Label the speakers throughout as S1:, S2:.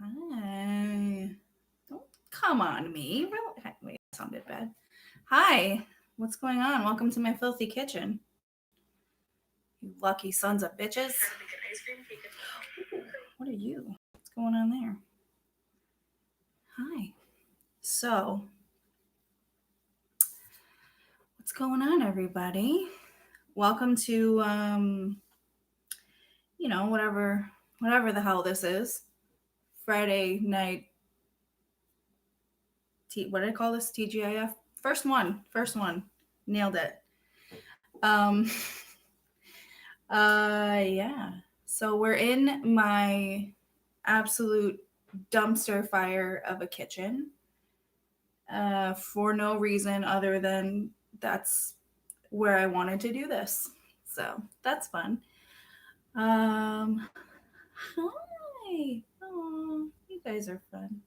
S1: Hi. Don't come on me. Wait, that sounded bad. Hi. What's going on? Welcome to my filthy kitchen. You lucky sons of bitches. Ooh, what are you? What's going on there? Hi. So, what's going on, everybody? Welcome to whatever the hell this is. Friday night what did I call this? TGIF? First one. Nailed it. Um yeah. So we're in my absolute dumpster fire of a kitchen. For no reason other than that's where I wanted to do this. So that's fun. Hi. Oh, you guys are fun.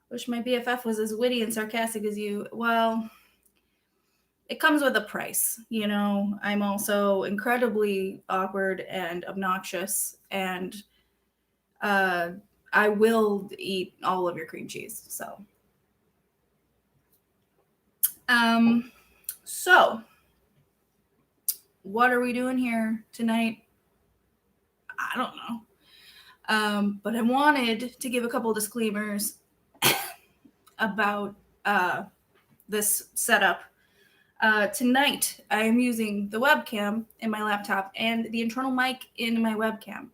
S1: Wish my BFF was as witty and sarcastic as you. Well, it comes with a price, you know. I'm also incredibly awkward and obnoxious, and I will eat all of your cream cheese. Um, so what are we doing here tonight? I don't know. But I wanted to give a couple disclaimers about this setup. Tonight, I am using the webcam in my laptop and the internal mic in my webcam.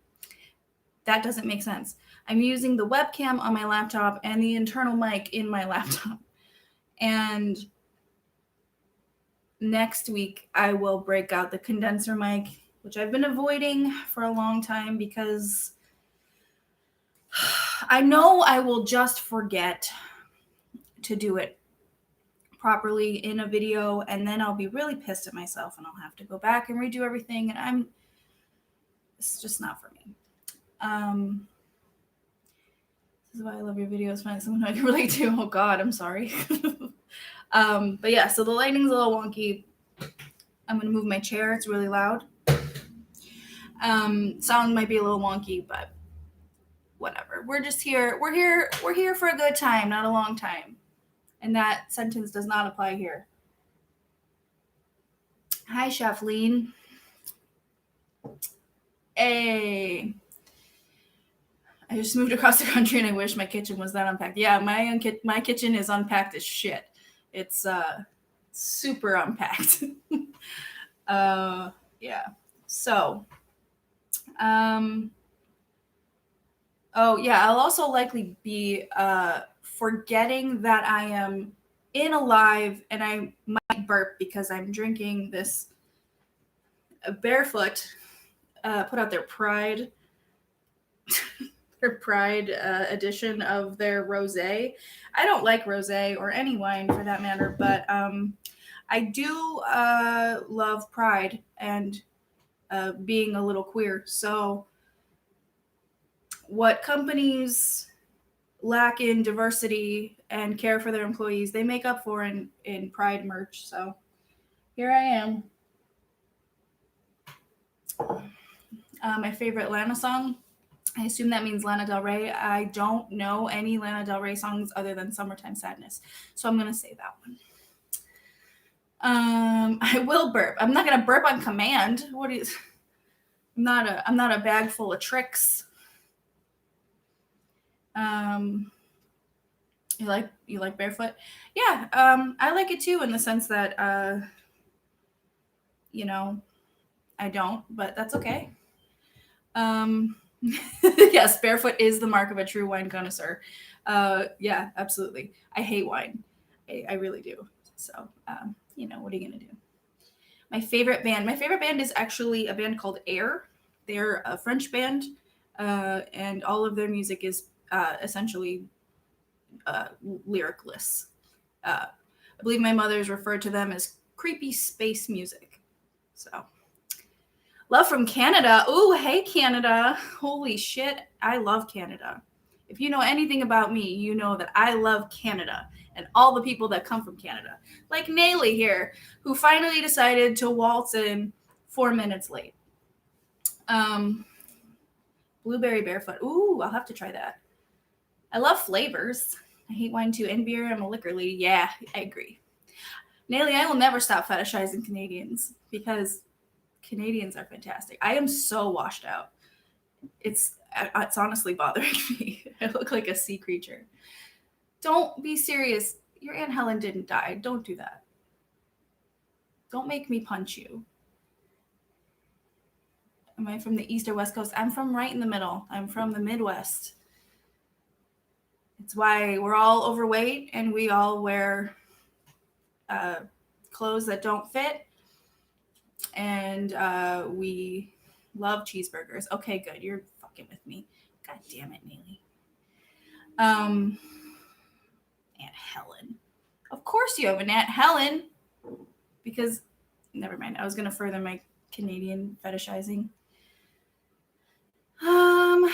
S1: That doesn't make sense. I'm using the webcam on my laptop and the internal mic in my laptop. And next week, I will break out the condenser mic, which I've been avoiding for a long time because I know I will just forget to do it properly in a video, and then I'll be really pissed at myself and I'll have to go back and redo everything, and it's just not for me. This is why I love your videos. Find someone I can relate to. Oh God, I'm sorry. But yeah, so the lighting's a little wonky. I'm gonna move my chair. It's really loud. Sound might be a little wonky, but whatever. We're just here. We're here for a good time, not a long time. And that sentence does not apply here. Hi, Chef Lean. Hey. I just moved across the country and I wish my kitchen was that unpacked. Yeah, my kitchen is unpacked as shit. It's super unpacked. Yeah. So, oh yeah, I'll also likely be forgetting that I am in a live and I might burp because I'm drinking this Barefoot put out their Pride edition of their rosé. I don't like rosé or any wine for that matter, but I do love Pride and being a little queer. So what companies lack in diversity and care for their employees, they make up for in Pride merch. So here I am. My favorite Lana song, I assume that means Lana Del Rey. I don't know any Lana Del Rey songs other than Summertime Sadness, so I'm gonna say that one. I will burp. I'm not gonna burp on command. I'm not a bag full of tricks. You like Barefoot? Yeah, I like it too in the sense that I don't, but that's okay. Yes, Barefoot is the mark of a true wine connoisseur. Yeah, absolutely. I hate wine. I really do. So, what are you gonna do? My favorite band is actually a band called Air. They're a French band, and all of their music is essentially lyricless. I believe my mother's referred to them as creepy space music. So, love from Canada. Ooh, hey, Canada. Holy shit, I love Canada. If you know anything about me, you know that I love Canada and all the people that come from Canada. Like Nayli here, who finally decided to waltz in 4 minutes late. Blueberry Barefoot. Ooh, I'll have to try that. I love flavors. I hate wine too, and beer. I'm a liquor lady. Yeah, I agree. Nayli, I will never stop fetishizing Canadians because Canadians are fantastic. I am so washed out. It's honestly bothering me. I look like a sea creature. Don't be serious. Your Aunt Helen didn't die. Don't do that. Don't make me punch you. Am I from the East or West Coast? I'm from right in the middle. I'm from the Midwest. It's why we're all overweight and we all wear clothes that don't fit. And we love cheeseburgers. Okay, good. You're fucking with me. God damn it, Nayli. Aunt Helen. Of course you have an Aunt Helen. Because, never mind. I was going to further my Canadian fetishizing. Oh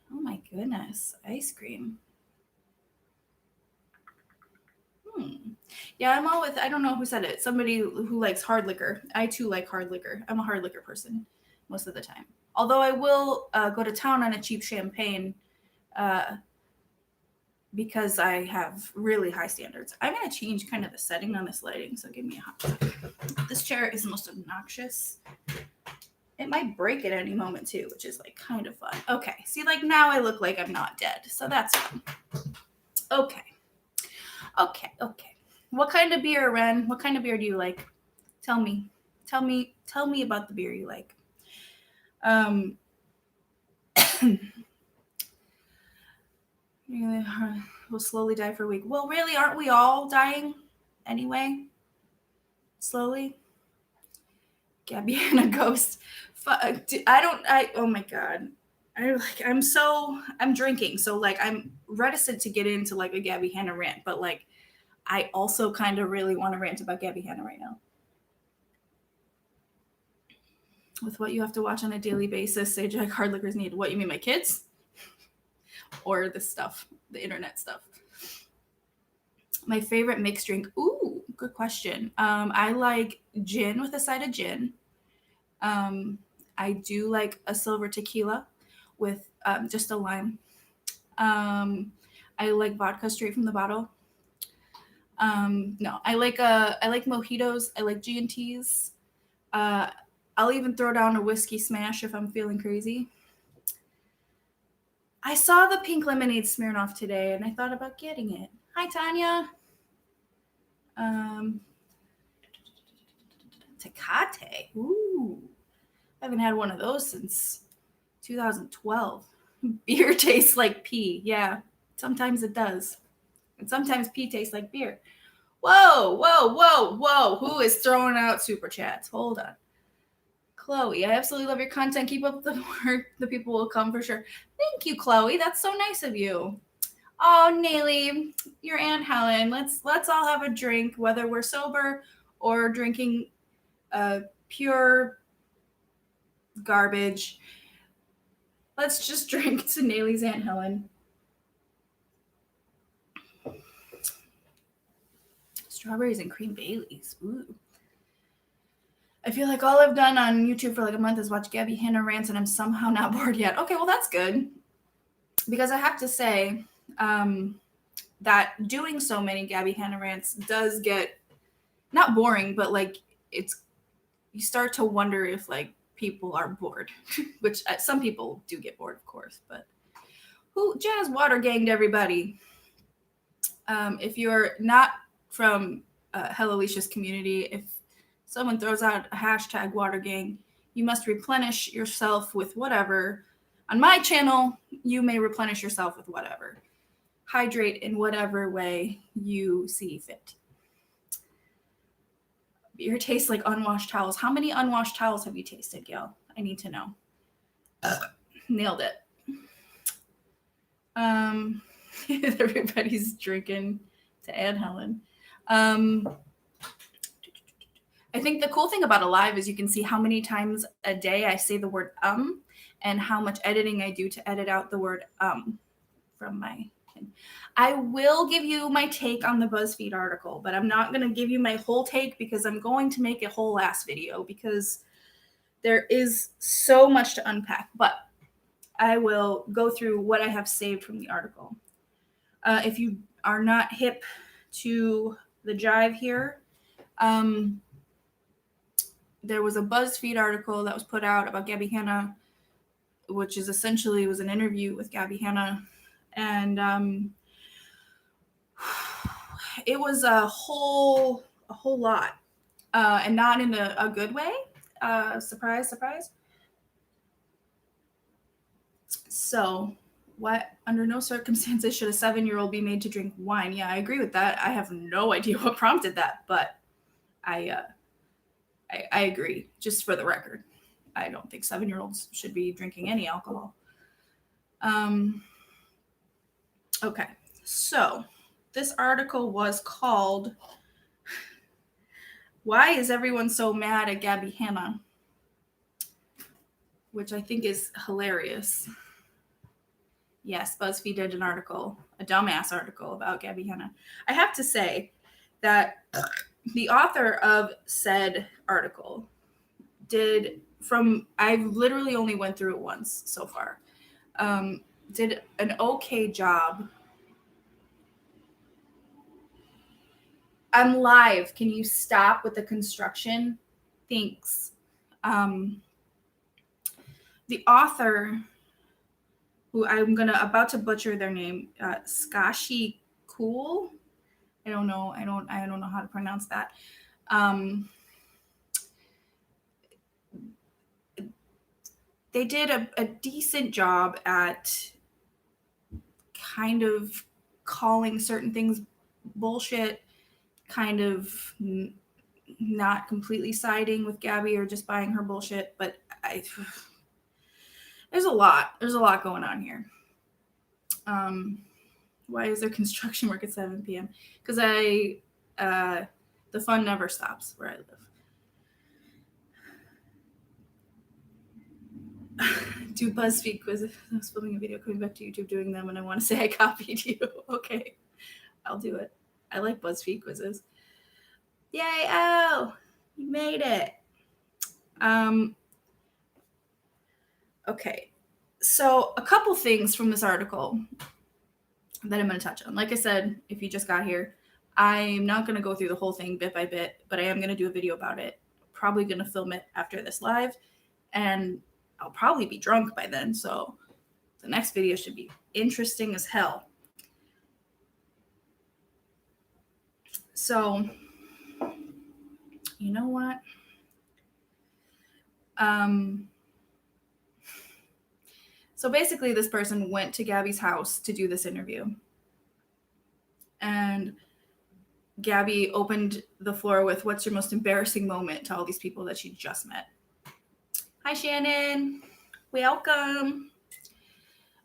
S1: my goodness. Ice cream. Yeah, I'm all with, I don't know who said it. Somebody who likes hard liquor. I too like hard liquor. I'm a hard liquor person most of the time. Although I will go to town on a cheap champagne because I have really high standards. I'm going to change kind of the setting on this lighting, so give me a hot second. This chair is the most obnoxious. It might break at any moment too, which is like kind of fun. Okay, see, like now I look like I'm not dead, so that's fun. Okay. What kind of beer, Ren? What kind of beer do you like? Tell me about the beer you like. We'll slowly die for a week. Well, really, aren't we all dying anyway? Slowly. Gabby and a ghost. Oh my God. I'm drinking, so like I'm reticent to get into like a Gabby Hanna rant, but like I also kind of really want to rant about Gabby Hanna right now. With what you have to watch on a daily basis, sajak hard liquors need. What, you mean my kids? Or the stuff, the internet stuff? My favorite mixed drink. Ooh, good question. I like gin with a side of gin. I do like a silver tequila with just a lime. I like vodka straight from the bottle. No, I like mojitos. I like G&Ts. I'll even throw down a whiskey smash if I'm feeling crazy. I saw the pink lemonade Smirnoff today, and I thought about getting it. Hi, Tanya. Tecate. Ooh, I haven't had one of those since 2012. Beer tastes like pee. Yeah, sometimes it does. And sometimes pee tastes like beer. Whoa. Who is throwing out super chats? Hold on. Chloe, I absolutely love your content. Keep up the work. The people will come for sure. Thank you, Chloe. That's so nice of you. Oh, Nayli, your Aunt Helen. Let's all have a drink, whether we're sober or drinking pure garbage. Let's just drink to Nayli's Aunt Helen. Strawberries and cream Baileys. Ooh. I feel like all I've done on YouTube for like a month is watch Gabby Hanna rants, and I'm somehow not bored yet. Okay, well, that's good. Because I have to say that doing so many Gabby Hanna rants does get not boring, but like you start to wonder if like people are bored, which some people do get bored, of course, but Jazz water ganged everybody. If you're not from Hello Alicia's community, if someone throws out a hashtag water gang, you must replenish yourself with whatever. On my channel, you may replenish yourself with whatever. Hydrate in whatever way you see fit. Beer tastes like unwashed towels. How many unwashed towels have you tasted, Gail? I need to know. Nailed it. Everybody's drinking to Aunt Helen. I think the cool thing about a live is you can see how many times a day I say the word and how much editing I do to edit out the word from my. I will give you my take on the BuzzFeed article, but I'm not going to give you my whole take because I'm going to make a whole ass video because there is so much to unpack. But I will go through what I have saved from the article. If you are not hip to the jive here, there was a BuzzFeed article that was put out about Gabby Hanna, which is essentially was an interview with Gabby Hanna, and it was a whole lot, and not in a good way. Surprise, surprise. So, what under no circumstances should a 7-year-old be made to drink wine? Yeah, I agree with that. I have no idea what prompted that, but I agree. Just for the record, I don't think 7-year-olds should be drinking any alcohol. Okay, so this article was called "Why is Everyone So Mad at Gabby Hanna?" which I think is hilarious. Yes, BuzzFeed did an article, a dumbass article about Gabby Hanna. I have to say that the author of said article I literally only went through it once so far, did an okay job. I'm live. Can you stop with the construction? Thanks. The author, who I'm about to butcher their name, Skashi Cool. I don't know how to pronounce that. They did a decent job at kind of calling certain things bullshit, kind of not completely siding with Gabby or just buying her bullshit, but there's a lot going on here. Why is there construction work at 7 p.m.? Because the fun never stops where I live. Do BuzzFeed quizzes. I was filming a video coming back to YouTube doing them, and I want to say I copied you. Okay, I'll do it. I like BuzzFeed quizzes. Yay! Oh, you made it. Okay, so a couple things from this article that I'm going to touch on. Like I said, if you just got here, I'm not going to go through the whole thing bit by bit, but I am going to do a video about it. Probably going to film it after this live, and I'll probably be drunk by then, so the next video should be interesting as hell. So, you know what? So basically, this person went to Gabby's house to do this interview. And Gabby opened the floor with, "What's your most embarrassing moment?" to all these people that she just met. Hi, Shannon. Welcome.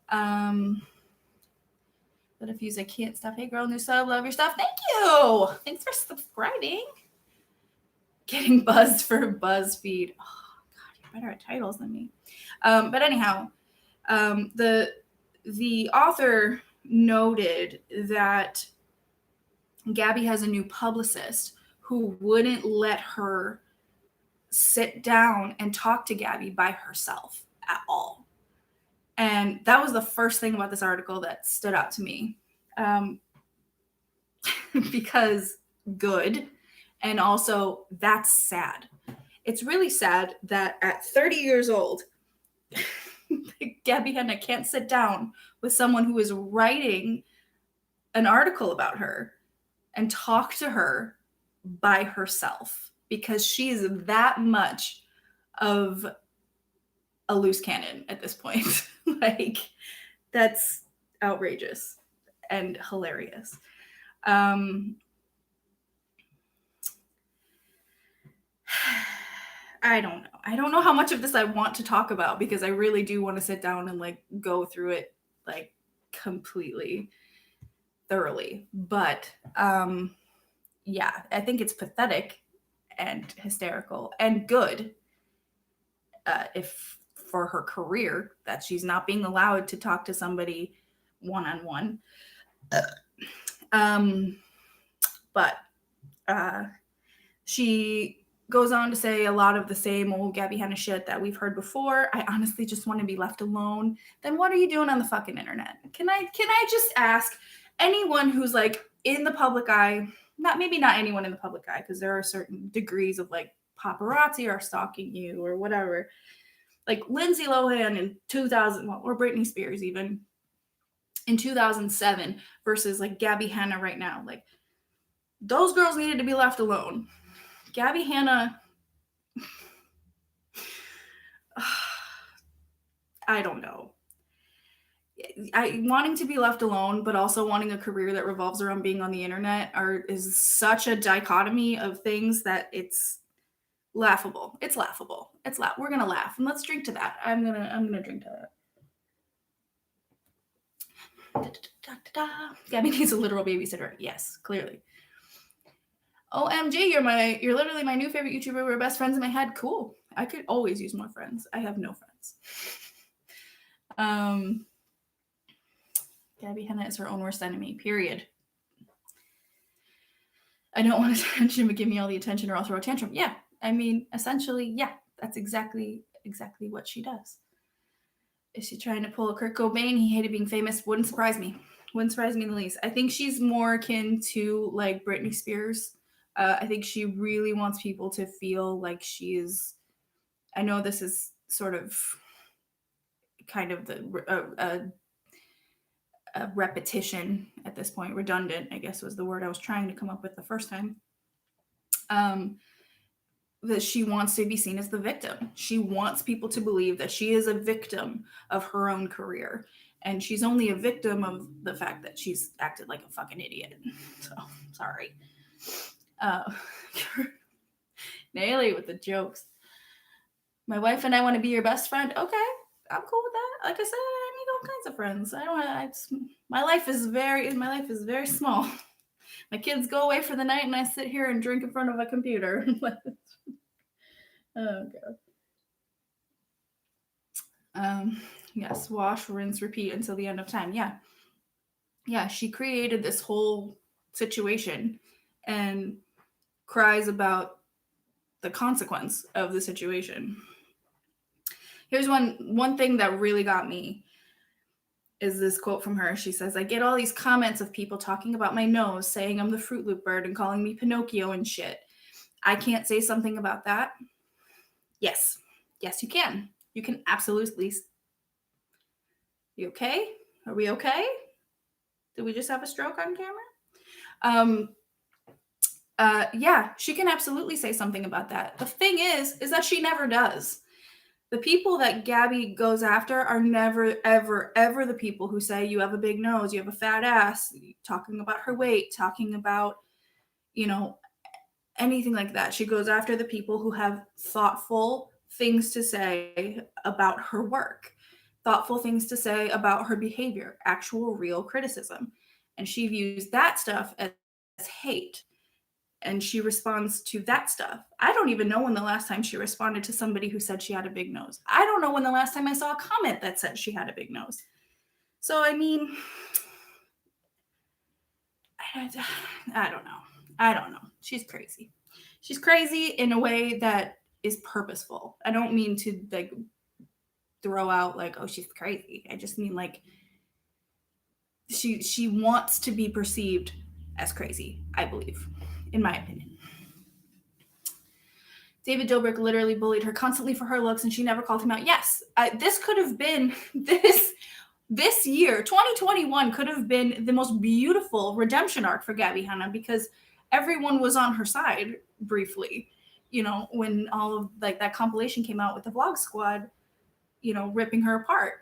S1: But if I can't stop. Hey, girl, new sub. Love your stuff. Thank you. Thanks for subscribing. Getting buzzed for BuzzFeed. Oh, God, you're better at titles than me. But anyhow, the author noted that Gabby has a new publicist who wouldn't let her sit down and talk to Gabby by herself at all. And that was the first thing about this article that stood out to me. Because good. And also, that's sad. It's really sad that at 30 years old, Gabby Hanna can't sit down with someone who is writing an article about her and talk to her by herself, because she is that much of a loose cannon at this point. Like, that's outrageous and hilarious. I don't know. I don't know how much of this I want to talk about, because I really do want to sit down and like go through it like completely thoroughly. But yeah, I think it's pathetic and hysterical and good if for her career that she's not being allowed to talk to somebody one-on-one. But she goes on to say a lot of the same old Gabby Hanna shit that we've heard before. I honestly just want to be left alone. Then what are you doing on the fucking internet? Can I just ask anyone who's like in the public eye, maybe not anyone in the public eye, because there are certain degrees of like paparazzi or stalking you or whatever. Like Lindsay Lohan in 2000, or Britney Spears even in 2007 versus like Gabby Hanna right now. Like those girls needed to be left alone. Gabby Hanna, I don't know. Wanting to be left alone, but also wanting a career that revolves around being on the internet is such a dichotomy of things that it's laughable. It's laughable. We're gonna laugh and let's drink to that. I'm gonna drink to that. Gabby needs a literal babysitter. Yes, clearly. OMG, you're literally my new favorite YouTuber. We're best friends in my head. Cool. I could always use more friends. I have no friends. Gabby Hanna is her own worst enemy, period. I don't want attention, but give me all the attention or I'll throw a tantrum. Yeah, I mean, essentially, yeah, that's exactly what she does. Is she trying to pull a Kurt Cobain? He hated being famous. Wouldn't surprise me. Wouldn't surprise me in the least. I think she's more akin to like Britney Spears. I think she really wants people to feel like she is. I know this is sort of kind of a repetition at this point. Redundant, I guess, was the word I was trying to come up with the first time. That she wants to be seen as the victim. She wants people to believe that she is a victim of her own career. And she's only a victim of the fact that she's acted like a fucking idiot. So, sorry. Naily with the jokes. My wife and I want to be your best friend. Okay, I'm cool with that. Like I said, I need all kinds of friends. My life is very small. My kids go away for the night and I sit here and drink in front of a computer. Oh god. Yes, wash, rinse, repeat until the end of time. Yeah, she created this whole situation and cries about the consequence of the situation. Here's one thing that really got me is this quote from her. She says, I get all these comments of people talking about my nose, saying I'm the Fruit Loop bird and calling me Pinocchio and shit. I can't say something about that. Yes, you can. You can absolutely. You okay? Are we okay? Did we just have a stroke on camera? Yeah, she can absolutely say something about that. The thing is that she never does. The people that Gabby goes after are never, ever, ever the people who say you have a big nose, you have a fat ass, talking about her weight, talking about, anything like that. She goes after the people who have thoughtful things to say about her work, thoughtful things to say about her behavior, actual real criticism. And she views that stuff as hate. And she responds to that stuff. I don't even know when the last time she responded to somebody who said she had a big nose. I don't know when the last time I saw a comment that said she had a big nose. So, I mean, I don't know. She's crazy. She's crazy in a way that is purposeful. I don't mean to like throw out like, oh, she's crazy. I just mean like she wants to be perceived as crazy, I believe, in my opinion. David Dobrik literally bullied her constantly for her looks and she never called him out. Yes, this could have been this year, 2021 could have been the most beautiful redemption arc for Gabby Hanna because everyone was on her side briefly, when all of like that compilation came out with the Vlog Squad, ripping her apart.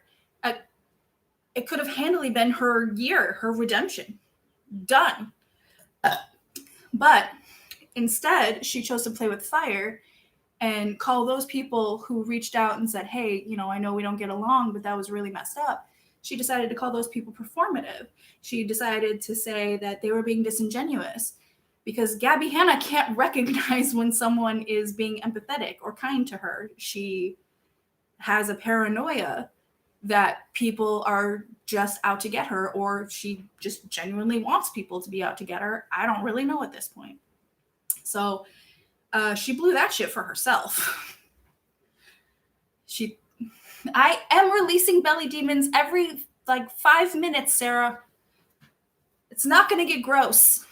S1: It could have handily been her year, her redemption. Done. But instead, she chose to play with fire and call those people who reached out and said, hey, I know we don't get along, but that was really messed up. She decided to call those people performative. She decided to say that they were being disingenuous because Gabby Hanna can't recognize when someone is being empathetic or kind to her. She has a paranoia that people are just out to get her, or she just genuinely wants people to be out to get her. I don't really know at this point. So She blew that shit for herself. I am releasing belly demons every like 5 minutes, Sarah. It's not going to get gross.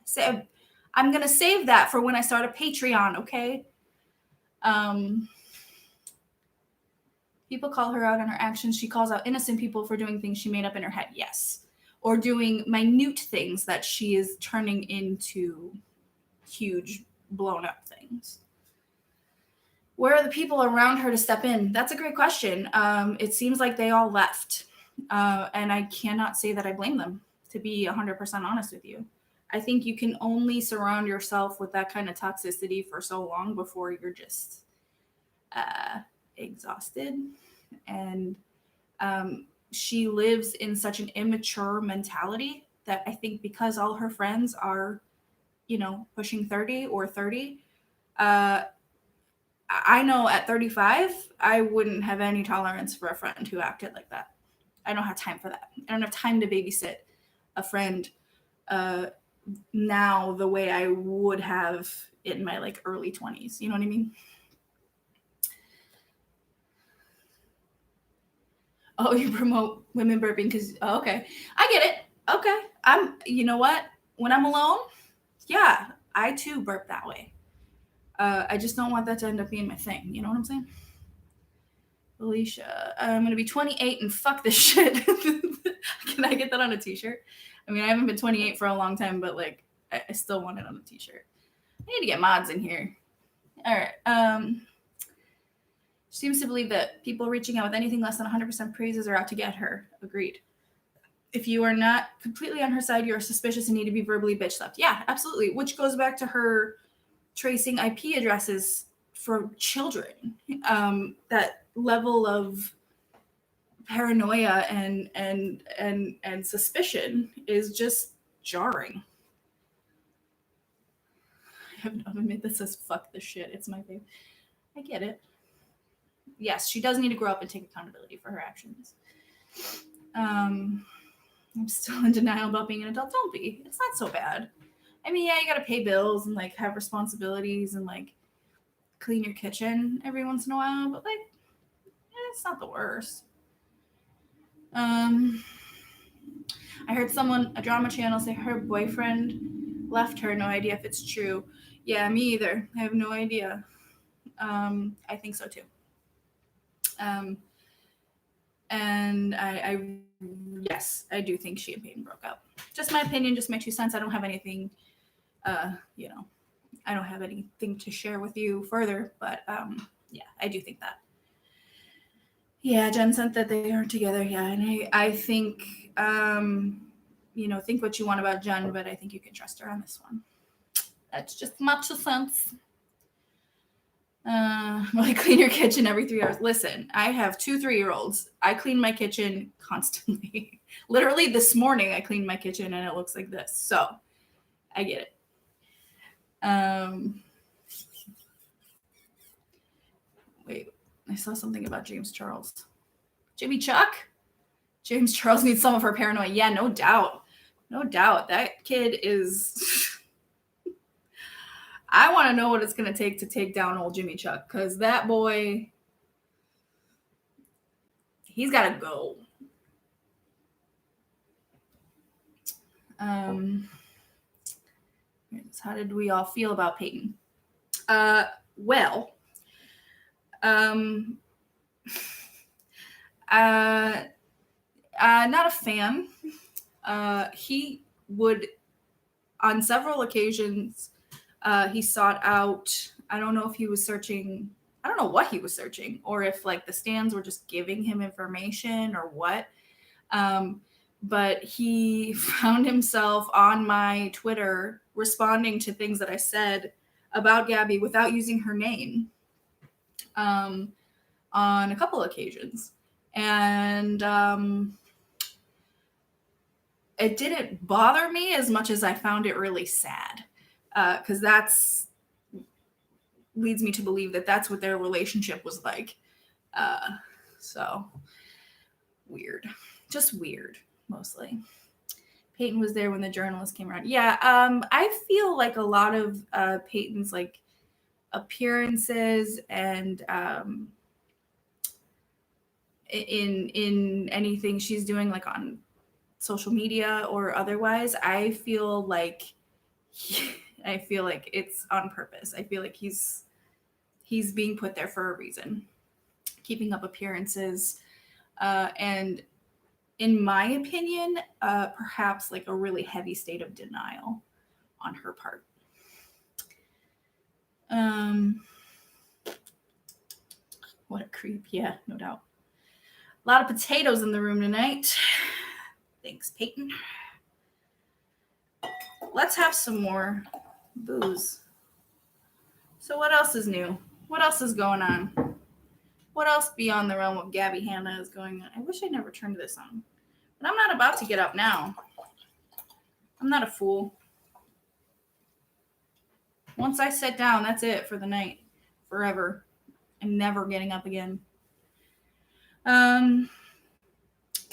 S1: So I'm going to save that for when I start a Patreon, okay? People call her out on her actions. She calls out innocent people for doing things she made up in her head. Yes. Or doing minute things that she is turning into huge blown up things. Where are the people around her to step in? That's a great question. It seems like they all left. And I cannot say that I blame them, to be 100% honest with you. I think you can only surround yourself with that kind of toxicity for so long before you're just exhausted. And she lives in such an immature mentality that I think because all her friends are, pushing 30 or 30, I know at 35, I wouldn't have any tolerance for a friend who acted like that. I don't have time for that. I don't have time to babysit a friend now the way I would have in my like early 20s. You know what I mean? Oh, you promote women burping because, okay. I get it. Okay. You know what? When I'm alone, yeah, I too burp that way. I just don't want that to end up being my thing. You know what I'm saying? Alicia, I'm going to be 28 and fuck this shit. Can I get that on a t-shirt? I mean, I haven't been 28 for a long time, but like, I still want it on a t-shirt. I need to get mods in here. All right. She seems to believe that people reaching out with anything less than 100% praises are out to get her. Agreed. If you are not completely on her side, you're suspicious and need to be verbally bitch slapped. Yeah, absolutely. Which goes back to her tracing IP addresses for children. That level of paranoia and suspicion is just jarring. I have no admit that says fuck this shit. It's my thing. I get it. Yes, she does need to grow up and take accountability for her actions. I'm still in denial about being an adult. Don't be. It's not so bad. I mean, yeah, you gotta pay bills and like have responsibilities and like clean your kitchen every once in a while, but like, it's not the worst. I heard a drama channel, say her boyfriend left her. No idea if it's true. Yeah, me either. I have no idea. I think so too. And yes, I do think she and Peyton broke up. Just my opinion, just my 2 cents. I don't have anything, I don't have anything to share with you further, but yeah, I do think that. Yeah, Jen sent that they aren't together. Yeah, and I think, think what you want about Jen, but I think you can trust her on this one. That's just my 2 cents. I clean your kitchen every 3 hours. Listen, I have 2 3-year-olds. I clean my kitchen constantly. Literally this morning, I cleaned my kitchen and it looks like this. So I get it. Wait, I saw something about James Charles. Jimmy Chuck? James Charles needs some of her paranoia. Yeah, no doubt. No doubt. That kid is... I want to know what it's going to take down old Jimmy Chuck, because that boy, he's got to go. How did we all feel about Peyton? Well, not a fan. He would, on several occasions, he sought out, I don't know if he was searching, I don't know what he was searching, or if like the stands were just giving him information or what. But he found himself on my Twitter responding to things that I said about Gabby without using her name on a couple occasions. And it didn't bother me as much as I found it really sad. Because that's leads me to believe that that's what their relationship was like. So weird. Just weird, mostly. Peyton was there when the journalist came around. Yeah, I feel like a lot of Peyton's like appearances and in anything she's doing like on social media or otherwise, I feel like it's on purpose. I feel like he's being put there for a reason, keeping up appearances, and in my opinion, perhaps like a really heavy state of denial on her part. What a creep. Yeah, no doubt. A lot of potatoes in the room tonight. Thanks, Peyton. Let's have some more booze. So what else is new? What else is going on? What else beyond the realm of Gabby Hanna is going on? I wish I never turned this on. But I'm not about to get up now. I'm not a fool. Once I sit down, that's it for the night. Forever. I'm never getting up again. Can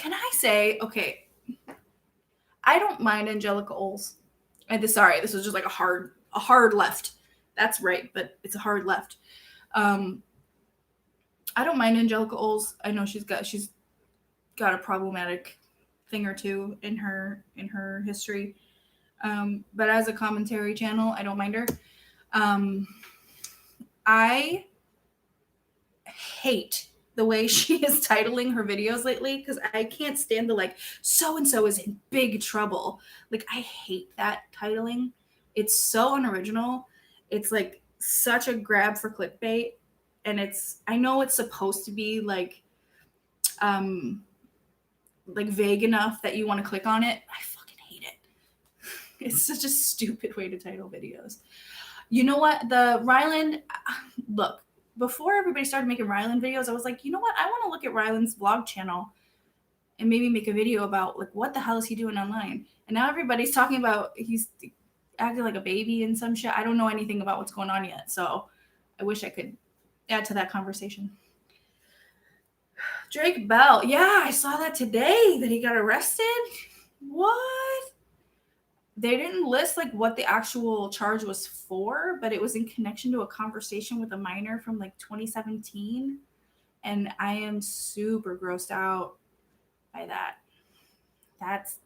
S1: I say, okay, I don't mind Angelica Oles. Sorry, this was just like a hard left. That's right, but it's a hard left. I don't mind Angelica Oles. I know she's got a problematic thing or two in her history. But as a commentary channel, I don't mind her. I hate the way she is titling her videos lately because I can't stand the like so-and-so is in big trouble. Like I hate that titling. It's so unoriginal. It's like such a grab for clickbait. And I know it's supposed to be like vague enough that you want to click on it. I fucking hate it. It's such a stupid way to title videos. You know what? The Ryland, look, before everybody started making Ryland videos, I was like, you know what? I want to look at Ryland's vlog channel and maybe make a video about like what the hell is he doing online. And now everybody's talking about he's acting like a baby and some shit. I don't know anything about what's going on yet. So I wish I could add to that conversation. Drake Bell. Yeah, I saw that today that he got arrested. What? They didn't list like what the actual charge was for, but it was in connection to a conversation with a minor from like 2017. And I am super grossed out by that. That's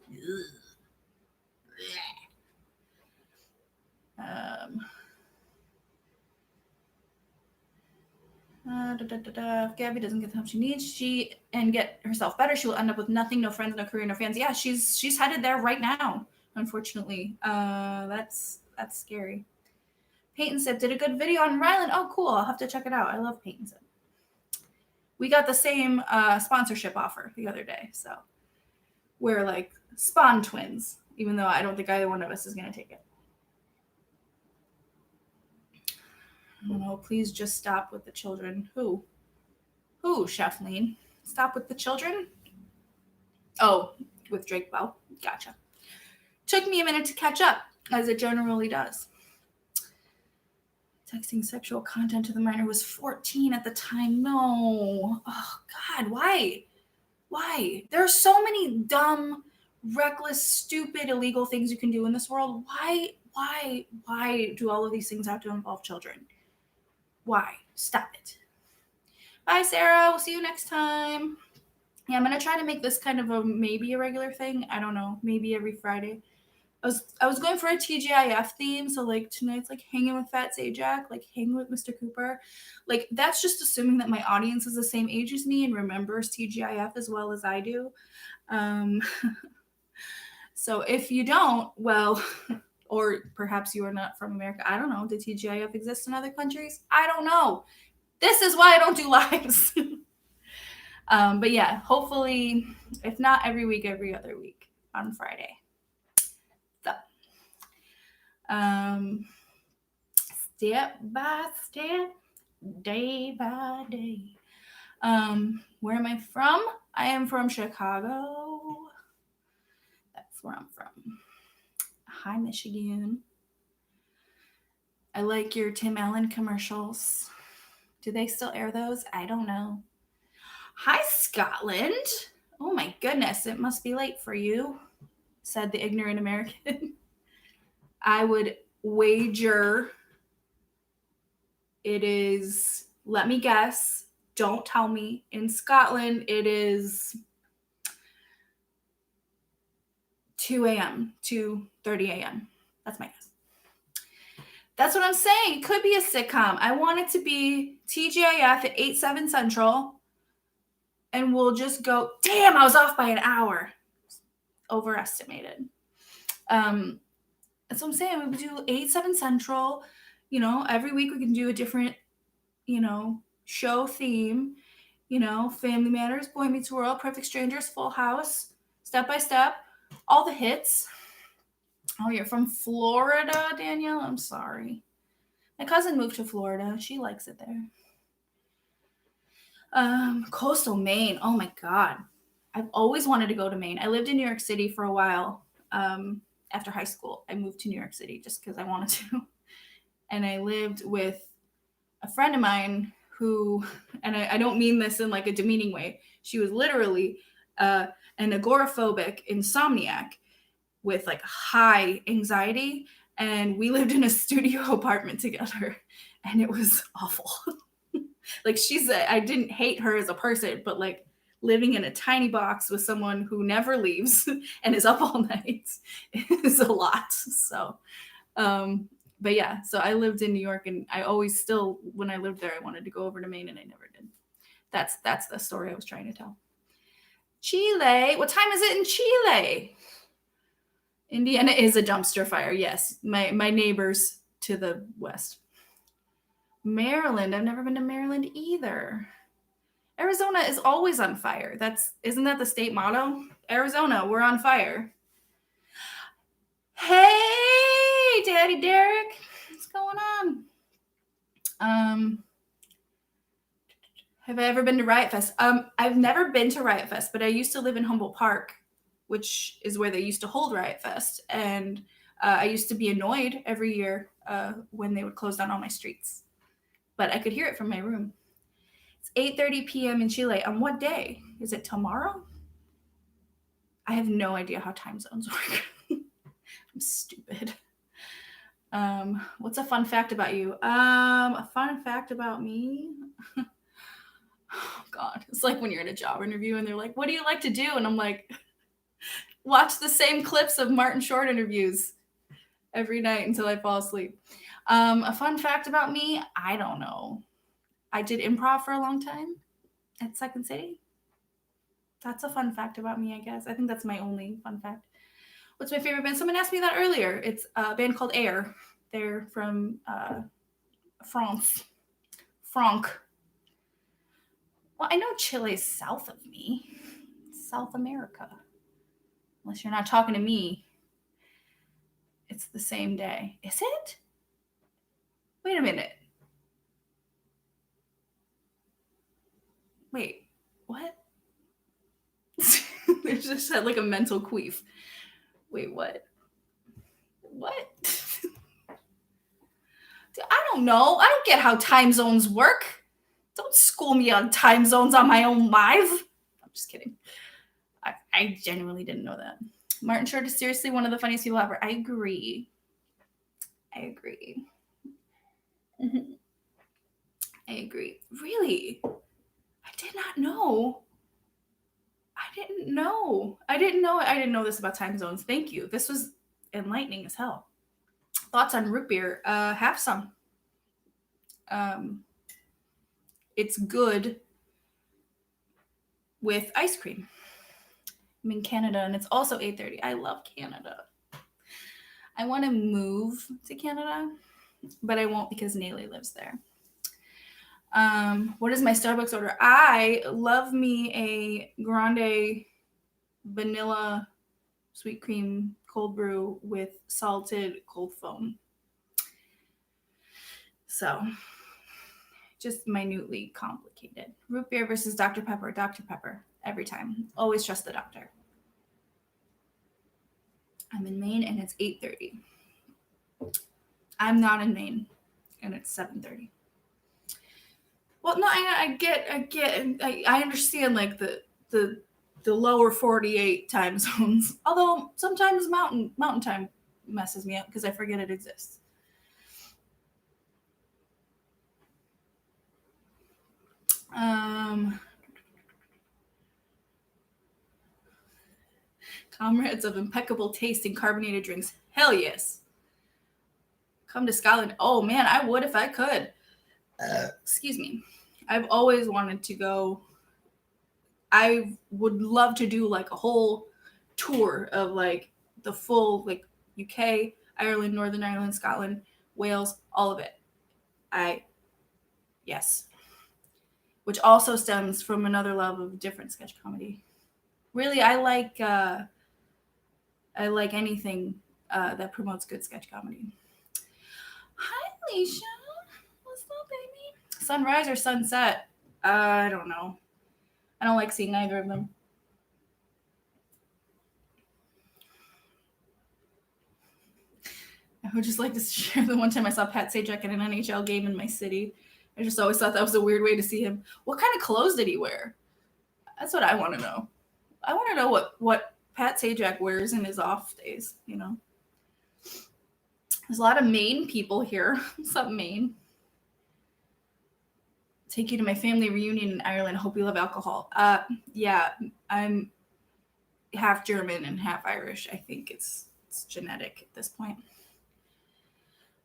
S1: if Gabby doesn't get the help she needs, and get herself better, she will end up with nothing, no friends, no career, no fans. Yeah, she's headed there right now. Unfortunately, that's scary. Peyton Sip did a good video on Ryland. Oh, cool! I'll have to check it out. I love Peyton Sip. We got the same sponsorship offer the other day, so we're like spawn twins. Even though I don't think either one of us is gonna take it. I don't know. Please just stop with the children. Who, Chef Lean? Stop with the children? Oh, with Drake Bell. Gotcha. Took me a minute to catch up, as it generally does. Texting sexual content to the minor was 14 at the time. No. Oh, God, why? There are so many dumb, reckless, stupid, illegal things you can do in this world. Why do all of these things have to involve children? Why? Stop it. Bye, Sarah. We'll see you next time. Yeah, I'm going to try to make this kind of maybe a regular thing. I don't know. Maybe every Friday. I was going for a TGIF theme. So like tonight's like hanging with Fat Sajak, like hanging with Mr. Cooper. Like that's just assuming that my audience is the same age as me and remembers TGIF as well as I do. So if you don't, well, or perhaps you are not from America. I don't know. Did TGIF exist in other countries? I don't know. This is why I don't do lives. But yeah, hopefully, if not every week, every other week on Friday. So, step by step, day by day. Where am I from? I am from Chicago. That's where I'm from. Hi, Michigan. I like your Tim Allen commercials. Do they still air those? I don't know. Hi, Scotland. Oh my goodness, it must be late for you. said the ignorant American. I would wager it is, let me guess, don't tell me. In Scotland, it is 2 a.m., 2:30 a.m. That's my guess. That's what I'm saying. It could be a sitcom. I want it to be TGIF at 8/7 Central. And we'll just go, damn, I was off by an hour. Overestimated. That's what I'm saying. We would do 8/7 Central. You know, every week we can do a different, you know, show theme. You know, Family Matters, Boy Meets World, Perfect Strangers, Full House, Step by Step, all the hits. Oh, you're from Florida, Danielle? I'm sorry. My cousin moved to Florida. She likes it there. Coastal Maine. Oh my God. I've always wanted to go to Maine. I lived in New York City for a while. After high school, I moved to New York City just because I wanted to. And I lived with a friend of mine who, and I don't mean this in like a demeaning way, she was literally an agoraphobic insomniac with like high anxiety. And we lived in a studio apartment together, and it was awful. Like I didn't hate her as a person, but like living in a tiny box with someone who never leaves and is up all night is a lot. So, but yeah, so I lived in New York, and I always still, when I lived there, I wanted to go over to Maine, and I never did. That's the story I was trying to tell. Chile. What time is it in Chile? Indiana is a dumpster fire. Yes, my neighbors to the west. Maryland. I've never been to Maryland either. Arizona is always on fire. Isn't that the state motto? Arizona, we're on fire. Hey, Daddy Derek, what's going on? Have I ever been to Riot Fest? I've never been to Riot Fest, but I used to live in Humboldt Park, which is where they used to hold Riot Fest, and I used to be annoyed every year when they would close down all my streets. But I could hear it from my room. It's 8:30 p.m. in Chile. On what day? Is it tomorrow? I have no idea how time zones work. I'm stupid. What's a fun fact about you? A fun fact about me? Oh, God. It's like when you're in a job interview and they're like, what do you like to do? And I'm like, watch the same clips of Martin Short interviews every night until I fall asleep. A fun fact about me? I don't know. I did improv for a long time at Second City. That's a fun fact about me, I guess. I think that's my only fun fact. What's my favorite band? Someone asked me that earlier. It's a band called Air. They're from France. Franc. Well, I know Chile's south of me. South America. Unless you're not talking to me. It's the same day. Is it? Wait a minute. Wait, what? They just had like a mental queef. Wait, what? What? I don't know. I don't get how time zones work. Don't school me on time zones on my own live. I'm just kidding. I genuinely didn't know that. Martin Short is seriously one of the funniest people ever. I agree. Mm-hmm. I agree. Really? I did not know. I didn't know this about time zones. Thank you. This was enlightening as hell. Thoughts on root beer? Have some. It's good with ice cream. I'm in Canada, and it's also 8:30. I love Canada. I want to move to Canada, but I won't because Nayli lives there. What is my Starbucks order? I love me a grande vanilla sweet cream cold brew with salted cold foam. So, just minutely complicated. Root beer versus Dr. Pepper. Dr. Pepper every time. Always trust the doctor. I'm in Maine and it's 8:30. I'm not in Maine and it's 7:30. Well, no, I understand like the the lower 48 time zones. Although sometimes mountain time messes me up because I forget it exists. Comrades of impeccable taste in carbonated drinks. Hell yes. Come to Scotland. Oh man, I would if I could. Excuse me. I've always wanted to go. I would love to do like a whole tour of like the full like UK, Ireland, Northern Ireland, Scotland, Wales, all of it. Yes. Which also stems from another love of different sketch comedy. Really, I like anything that promotes good sketch comedy. Hi, Alicia. What's up, baby? Sunrise or sunset? I don't know. I don't like seeing either of them. I would just like to share the one time I saw Pat Sajak at an NHL game in my city. I just always thought that was a weird way to see him. What kind of clothes did he wear? That's what I want to know. I want to know what Pat Sajak wears in his off days, you know. There's a lot of Maine people here. What's up, Maine? Take you to my family reunion in Ireland. Hope you love alcohol. Yeah, I'm half German and half Irish. I think it's genetic at this point.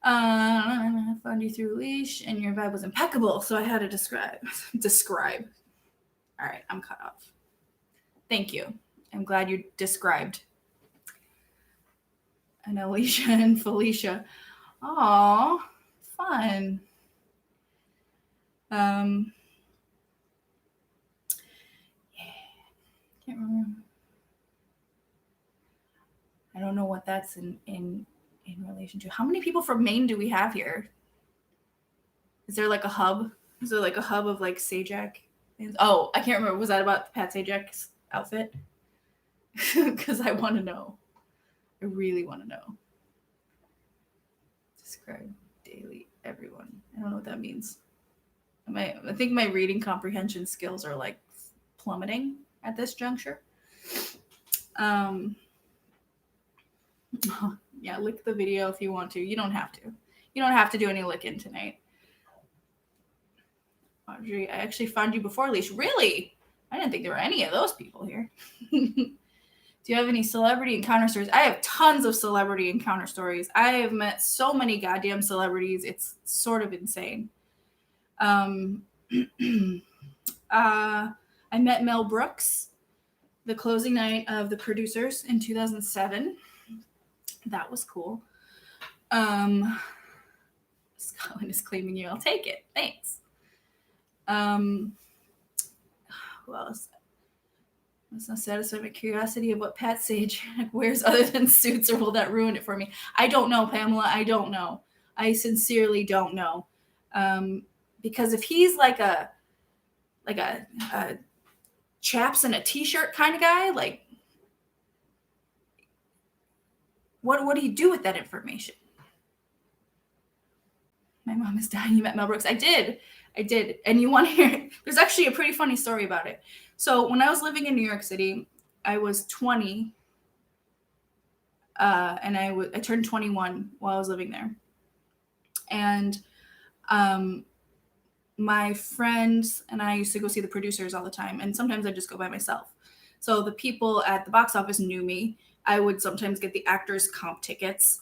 S1: I found you through Leash, and your vibe was impeccable, so I had to describe. All right, I'm cut off. Thank you. I'm glad you described. And Alicia and Felicia. Aw, fun. Yeah. Can't remember. I don't know what that's in relation to. How many people from Maine do we have here? Is there like a hub? Is there like a hub of like Sajak? Oh, I can't remember. Was that about Pat Sajak's outfit? Because I want to know. I really want to know. Describe daily everyone. I don't know what that means. I think my reading comprehension skills are like plummeting at this juncture. Yeah, lick the video if you want to. You don't have to. You don't have to do any licking tonight. Audrey, I actually found you before Leash. Really? I didn't think there were any of those people here. Do you have any celebrity encounter stories? I have tons of celebrity encounter stories. I have met so many goddamn celebrities. It's sort of insane. I met Mel Brooks the closing night of The Producers in 2007. That was cool. Scotland is claiming you. I'll take it. Thanks. Who else? Let's not satisfy my curiosity of what Pat Sajak wears other than suits, or will that ruin it for me? I don't know, Pamela. I don't know. I sincerely don't know. Because if he's like a chaps and a t-shirt kind of guy, like what do you do with that information? My mom is dying. You met Mel Brooks. I did. And you want to hear it? There's actually a pretty funny story about it. So when I was living in New York City, I was 20, and I turned 21 while I was living there. And my friends and I used to go see The Producers all the time, and sometimes I'd just go by myself. So the people at the box office knew me. I would sometimes get the actors' comp tickets.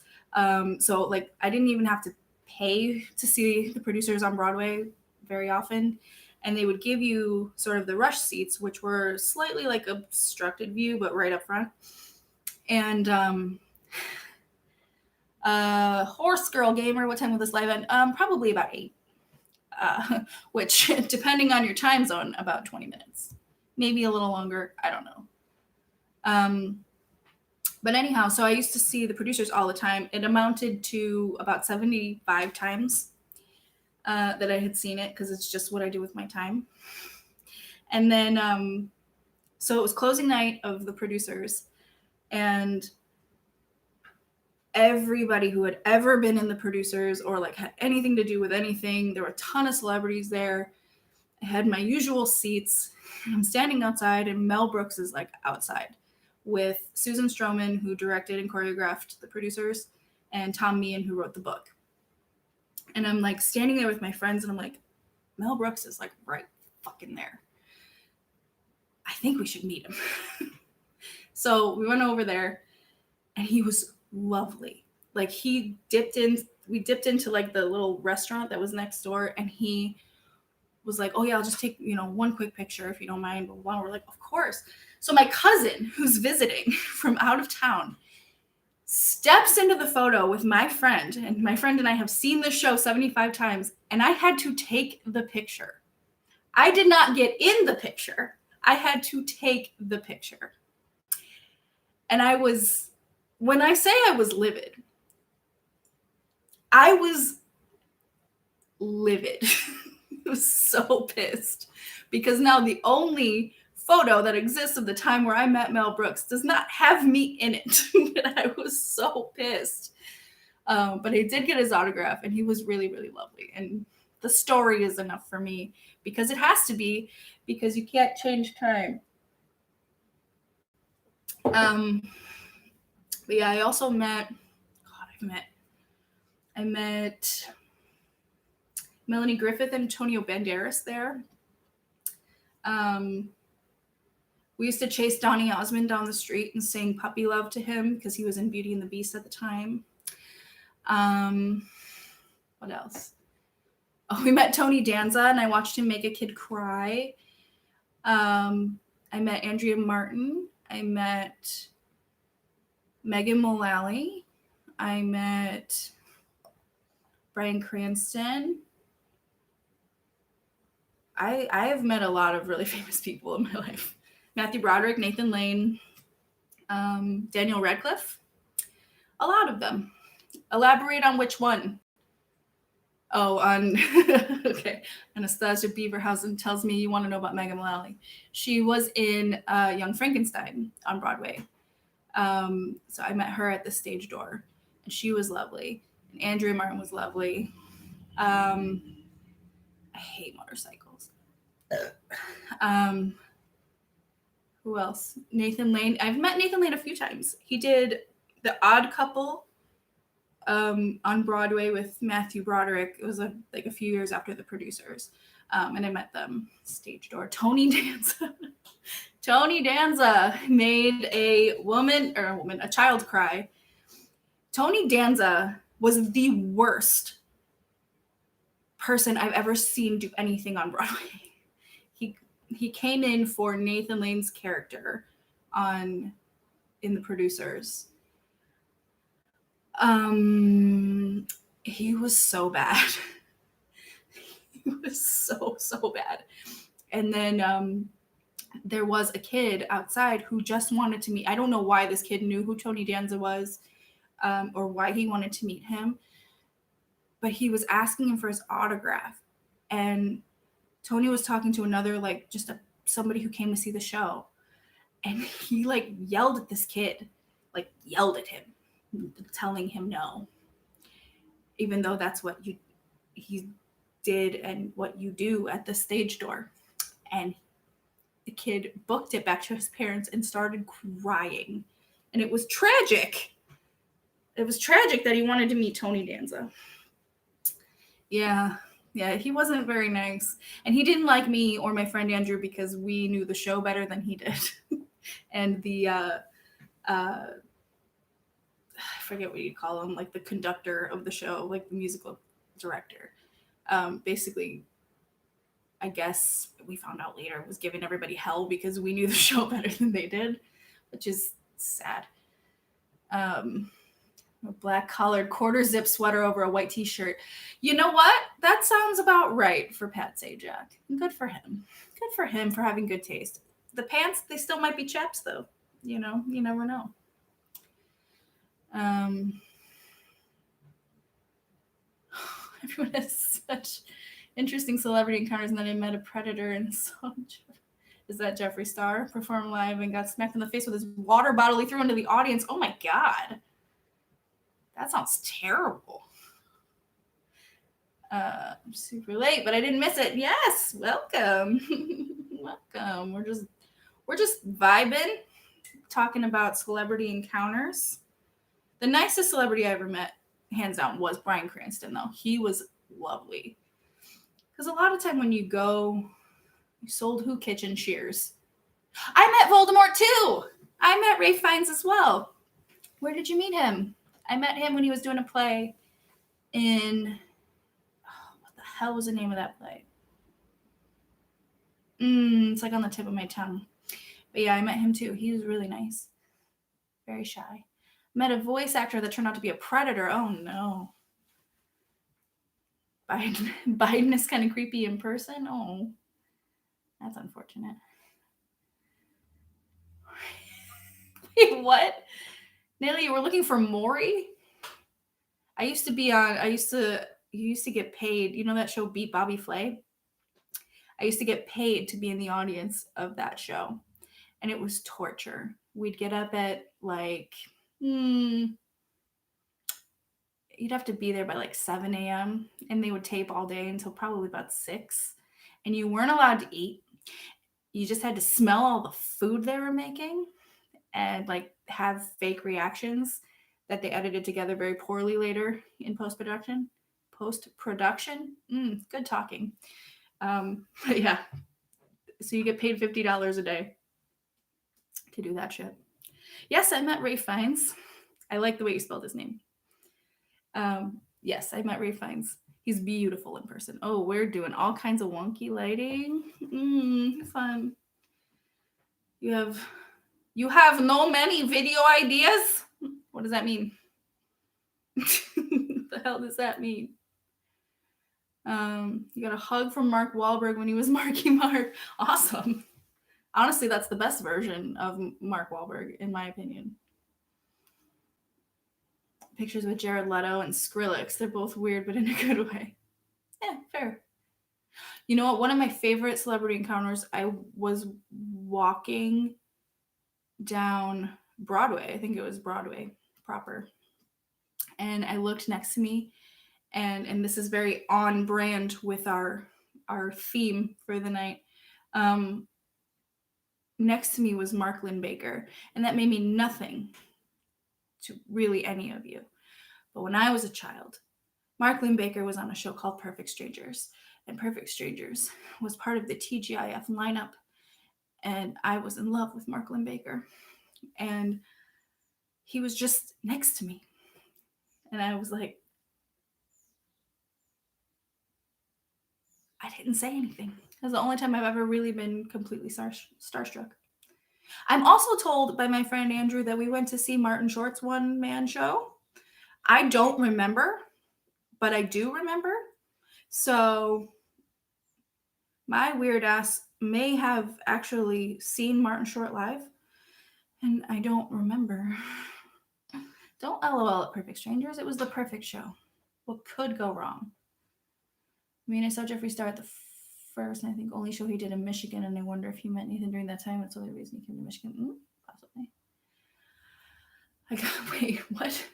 S1: So like I didn't even have to pay to see The Producers on Broadway very often. And they would give you sort of the rush seats, which were slightly like obstructed view, but right up front. And Horse Girl Gamer, what time will this live end? Probably about 8. Which, depending on your time zone, about 20 minutes. Maybe a little longer. I don't know. But anyhow, so I used to see The Producers all the time. It amounted to about 75 times that I had seen it, because it's just what I do with my time. And then, so it was closing night of The Producers, and everybody who had ever been in The Producers or like had anything to do with anything, there were a ton of celebrities there. I had my usual seats. I'm standing outside, and Mel Brooks is like outside with Susan Stroman, who directed and choreographed The Producers, and Tom Meehan, who wrote the book. And I'm like standing there with my friends, and I'm like, Mel Brooks is like right fucking there. I think we should meet him. So we went over there, and he was lovely. Like we dipped into like the little restaurant that was next door, and he was like, oh yeah, I'll just take, one quick picture if you don't mind. But while we're like, of course. So my cousin, who's visiting from out of town, steps into the photo with my friend, and my friend and I have seen the show 75 times, and I had to take the picture. I did not get in the picture. I had to take the picture. And when I say I was livid, I was livid. I was so pissed because now the only photo that exists of the time where I met Mel Brooks does not have me in it. And I was so pissed. But I did get his autograph, and he was really, really lovely. And the story is enough for me because it has to be, because you can't change time. But yeah, I also met Melanie Griffith and Antonio Banderas there. We used to chase Donny Osmond down the street and sing Puppy Love to him because he was in Beauty and the Beast at the time. What else? Oh, we met Tony Danza, and I watched him make a kid cry. I met Andrea Martin. I met Megan Mullally. I met Bryan Cranston. I have met a lot of really famous people in my life. Matthew Broderick, Nathan Lane, Daniel Radcliffe. A lot of them. Elaborate on which one. Oh, on okay. Anastasia Beaverhausen tells me you want to know about Megan Mullally. She was in Young Frankenstein on Broadway. So I met her at the stage door, and she was lovely. And Andrea Martin was lovely. I hate motorcycles. Who else? Nathan Lane. I've met Nathan Lane a few times. He did The Odd Couple on Broadway with Matthew Broderick. It was a few years after The Producers. And I met them stage door. Tony Danza. Tony Danza made a child cry. Tony Danza was the worst person I've ever seen do anything on Broadway. He came in for Nathan Lane's character in The Producers. He was so bad. He was so bad. And then there was a kid outside who just wanted to meet. I don't know why this kid knew who Tony Danza was, or why he wanted to meet him, but he was asking him for his autograph. And Tony was talking to another, somebody who came to see the show. And he yelled at this kid, yelled at him, telling him no. Even though that's what he did and what you do at the stage door. And the kid booked it back to his parents and started crying. And it was tragic. It was tragic that he wanted to meet Tony Danza. Yeah, he wasn't very nice. And he didn't like me or my friend Andrew because we knew the show better than he did. And the, I forget what you call him, the conductor of the show, the musical director. Basically, I guess we found out later, was giving everybody hell because we knew the show better than they did, which is sad. A black collared quarter zip sweater over a white t-shirt. You know what? That sounds about right for Pat Sajak. Good for him. Good for him for having good taste. The pants, they still might be chaps though. You never know. Everyone has such interesting celebrity encounters, and then I met a predator and saw is that Jeffree Star perform live and got smacked in the face with his water bottle he threw into the audience. Oh my God. That sounds terrible. Super late, but I didn't miss it. Yes, welcome. Welcome. We're just vibing, talking about celebrity encounters. The nicest celebrity I ever met, hands down, was Bryan Cranston, though. He was lovely. Because a lot of time when you go, you sold who kitchen shears. I met Voldemort too. I met Ray Fiennes as well. Where did you meet him? I met him when he was doing a play in, what the hell was the name of that play? It's like on the tip of my tongue. But yeah, I met him too. He was really nice. Very shy. Met a voice actor that turned out to be a predator. Oh no. Biden is kind of creepy in person. Oh, that's unfortunate. Wait, what? Nelly, you were looking for Maury? You used to get paid. You know that show Beat Bobby Flay? I used to get paid to be in the audience of that show. And it was torture. We'd get up at like, you'd have to be there by like 7 a.m. and they would tape all day until probably about 6. And you weren't allowed to eat. You just had to smell all the food they were making and like have fake reactions that they edited together very poorly later in post-production. Good talking. But yeah, so you get paid $50 a day to do that shit. Yes, I met Ray Fiennes. I like the way you spelled his name. Yes, I met Ray Fiennes. He's beautiful in person. Oh, we're doing all kinds of wonky lighting. Fun. You have no many video ideas? What does that mean? What the hell does that mean? You got a hug from Mark Wahlberg when he was Marky Mark. Awesome. Honestly, that's the best version of Mark Wahlberg, in my opinion. Pictures with Jared Leto and Skrillex. They're both weird, but in a good way. Yeah, fair. You know what? One of my favorite celebrity encounters, I was walking down Broadway. I think it was Broadway proper. And I looked next to me, and this is very on brand with our theme for the night. Next to me was Mark Lindbaker, and that may mean nothing to really any of you. But when I was a child, Mark Lindbaker was on a show called Perfect Strangers, and Perfect Strangers was part of the TGIF lineup, and I was in love with Mark Lindbaker, and he was just next to me, and I was like, I didn't say anything. That's the only time I've ever really been completely starstruck. I'm also told by my friend Andrew that we went to see Martin Short's one-man show. I don't remember, but I do remember. So my weird ass may have actually seen Martin Short live, and I don't remember. Don't LOL at Perfect Strangers. It was the perfect show. What could go wrong? I mean, I saw Jeffree Star at the first, and I think only show he did in Michigan, and I wonder if he met Nathan during that time. That's the only reason he came to Michigan. Possibly. Wait, what?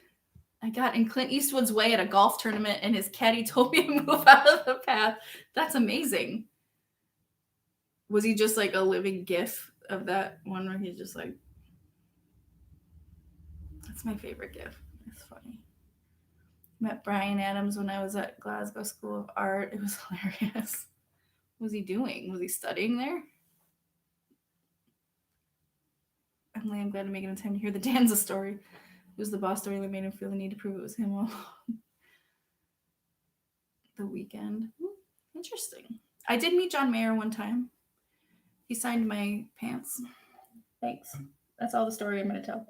S1: I got in Clint Eastwood's way at a golf tournament, and his caddy told me to move out of the path. That's amazing. Was he just like a living gif of that one where he's just like, that's my favorite gif. It's funny. Met Bryan Adams when I was at Glasgow School of Art. It was hilarious. What was he doing? Was he studying there? Emily, I'm glad to make it in time to hear the Danza story. It was the boss story that made him feel the need to prove it was him all the weekend. Interesting. I did meet John Mayer one time. He signed my pants. Thanks. That's all the story I'm going to tell.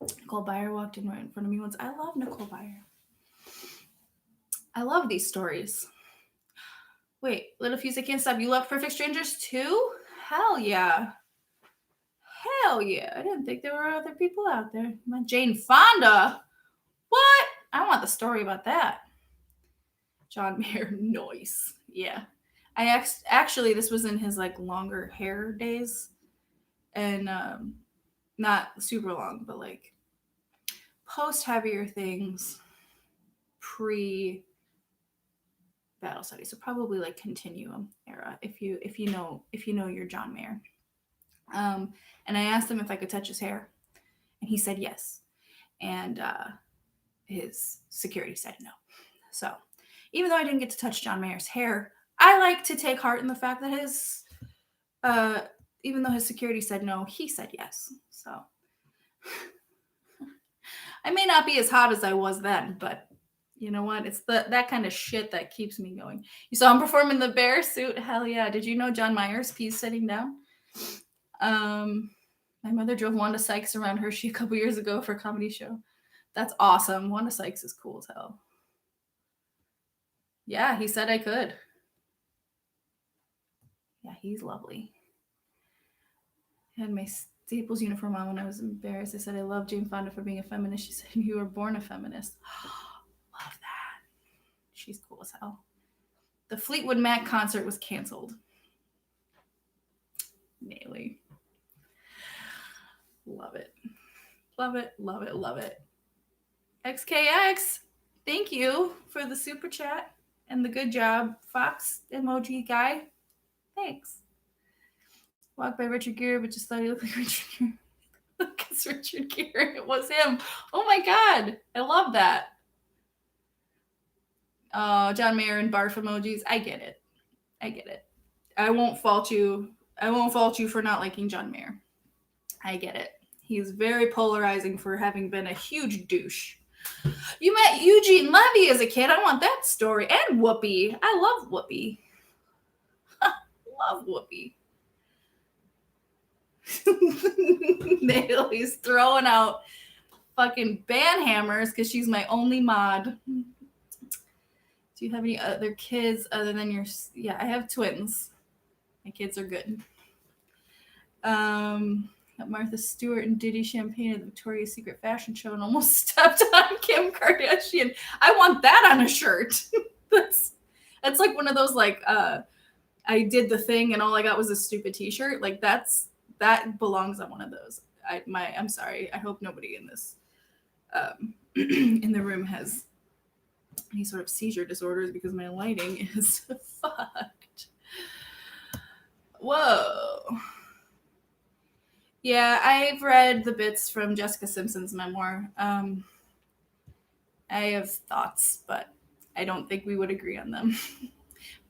S1: Nicole Byer walked in right in front of me once. I love Nicole Byer. I love these stories. Wait, Little Fuse, I Can't Stop. You love Perfect Strangers too? Hell yeah. Hell yeah. I didn't think there were other people out there. Jane Fonda? What? I want the story about that. John Mayer, noise. Yeah. I actually, this was in his like longer hair days. And not super long, but like post heavier things, pre battle study, so probably like continuum era, if you know your John Mayer. And I asked him if I could touch his hair, and he said yes. And his security said no. So even though I didn't get to touch John Mayer's hair, I like to take heart in the fact that his, even though his security said no, he said yes. So I may not be as hot as I was then, but you know what? It's that kind of shit that keeps me going. You saw him perform in the bear suit? Hell yeah. Did you know John Mayer's piece sitting down? My mother drove Wanda Sykes around Hershey a couple years ago for a comedy show. That's awesome. Wanda Sykes is cool as hell. Yeah, he said I could. Yeah, he's lovely. I had my Staples uniform on when I was embarrassed. I said I love Jane Fonda for being a feminist. She said you were born a feminist. Love that. She's cool as hell. The Fleetwood Mac concert was canceled. Naily. Love it. Love it, love it, love it. XKX, thank you for the super chat and the good job, Fox emoji guy. Thanks. Walked by Richard Gere, but just thought he looked like Richard Gere. Because Richard Gere, it was him. Oh my god, I love that. John Mayer and barf emojis. I get it. I won't fault you. For not liking John Mayer. I get it. He's very polarizing for having been a huge douche. You met Eugene Levy as a kid. I want that story. And Whoopi. I love Whoopi. Love Whoopi. Natalie's throwing out fucking band hammers because she's my only mod. Do you have any other kids other than your... Yeah, I have twins. My kids are good. Martha Stewart and Diddy Champagne at the Victoria's Secret fashion show and almost stepped on Kim Kardashian. I want that on a shirt. That's like one of those like I did the thing and all I got was a stupid t-shirt. Like that belongs on one of those. I'm sorry. I hope nobody in this in the room has any sort of seizure disorders because my lighting is fucked. Whoa. Yeah, I've read the bits from Jessica Simpson's memoir. I have thoughts, but I don't think we would agree on them.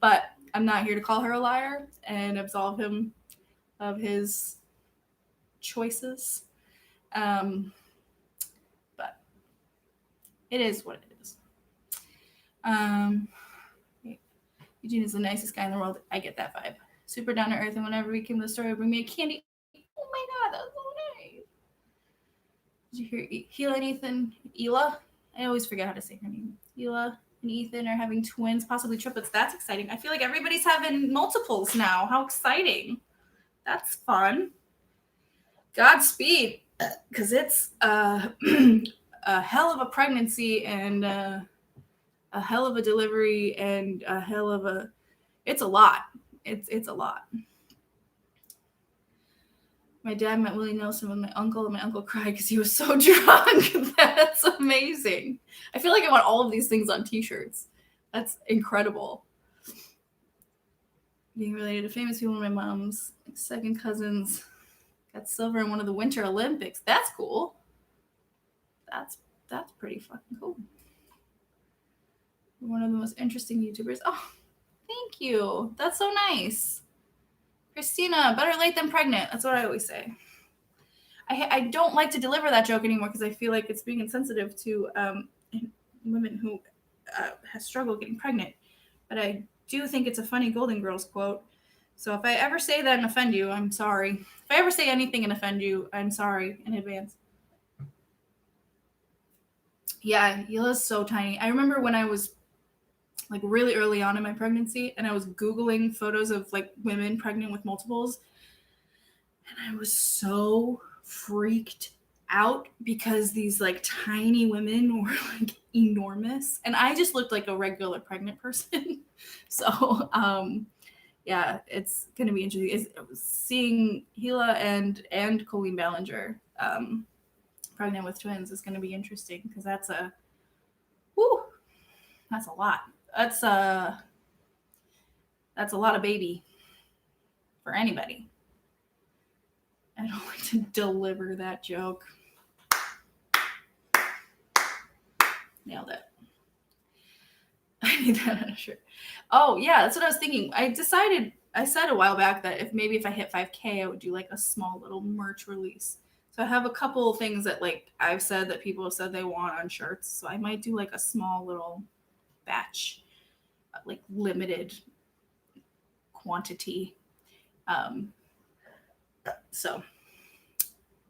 S1: But I'm not here to call her a liar and absolve him of his choices. But it is what it is. Eugene is the nicest guy in the world. I get that vibe. Super down to earth, and whenever we came to the store, bring me a candy. Oh my god, that's so nice. Did you hear Hila and Ethan? Hila? I always forget how to say her name. Hila and Ethan are having twins, possibly triplets. That's exciting. I feel like everybody's having multiples now. How exciting. That's fun. Godspeed, because it's a hell of a pregnancy and a hell of a delivery and a hell of a... It's a lot. It's a lot. My dad met Willie Nelson with my uncle, and my uncle cried because he was so drunk. That's amazing. I feel like I want all of these things on t-shirts. That's incredible. Being related to famous people, my mom's second cousins got silver in one of the Winter Olympics. That's cool. That's pretty fucking cool. One of the most interesting YouTubers. Oh, thank you. That's so nice. Christina, better late than pregnant. That's what I always say. I don't like to deliver that joke anymore because I feel like it's being insensitive to women who have struggled getting pregnant. But I do think it's a funny Golden Girls quote. So if I ever say that and offend you, I'm sorry. If I ever say anything and offend you, I'm sorry in advance. Yeah, Hila's so tiny. I remember when I was like really early on in my pregnancy and I was Googling photos of like women pregnant with multiples. And I was so freaked out because these like tiny women were like enormous. And I just looked like a regular pregnant person. So, yeah, it's going to be interesting. Seeing Hila and Colleen Ballinger pregnant with twins is going to be interesting because that's a lot. That's a lot of baby for anybody. I don't like to deliver that joke. Nailed it. I need that on a shirt. Oh, yeah, that's what I was thinking. I said a while back that if I hit 5K, I would do like a small little merch release. So I have a couple of things that like I've said that people have said they want on shirts. So I might do like a small little batch, like limited quantity. So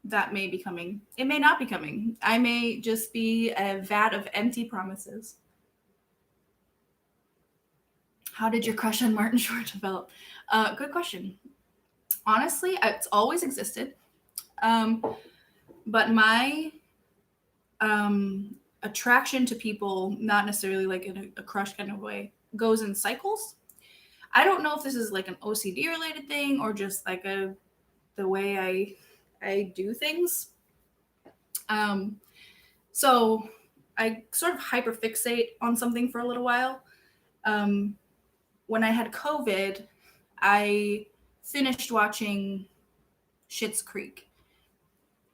S1: that may be coming. It may not be coming. I may just be a vat of empty promises. How did your crush on Martin Short develop? Good question. Honestly, it's always existed. But my attraction to people, not necessarily like in a crush kind of way, goes in cycles. I don't know if this is like an OCD related thing or just like the way I do things. So I sort of hyperfixate on something for a little while. When I had COVID, I finished watching Schitt's Creek,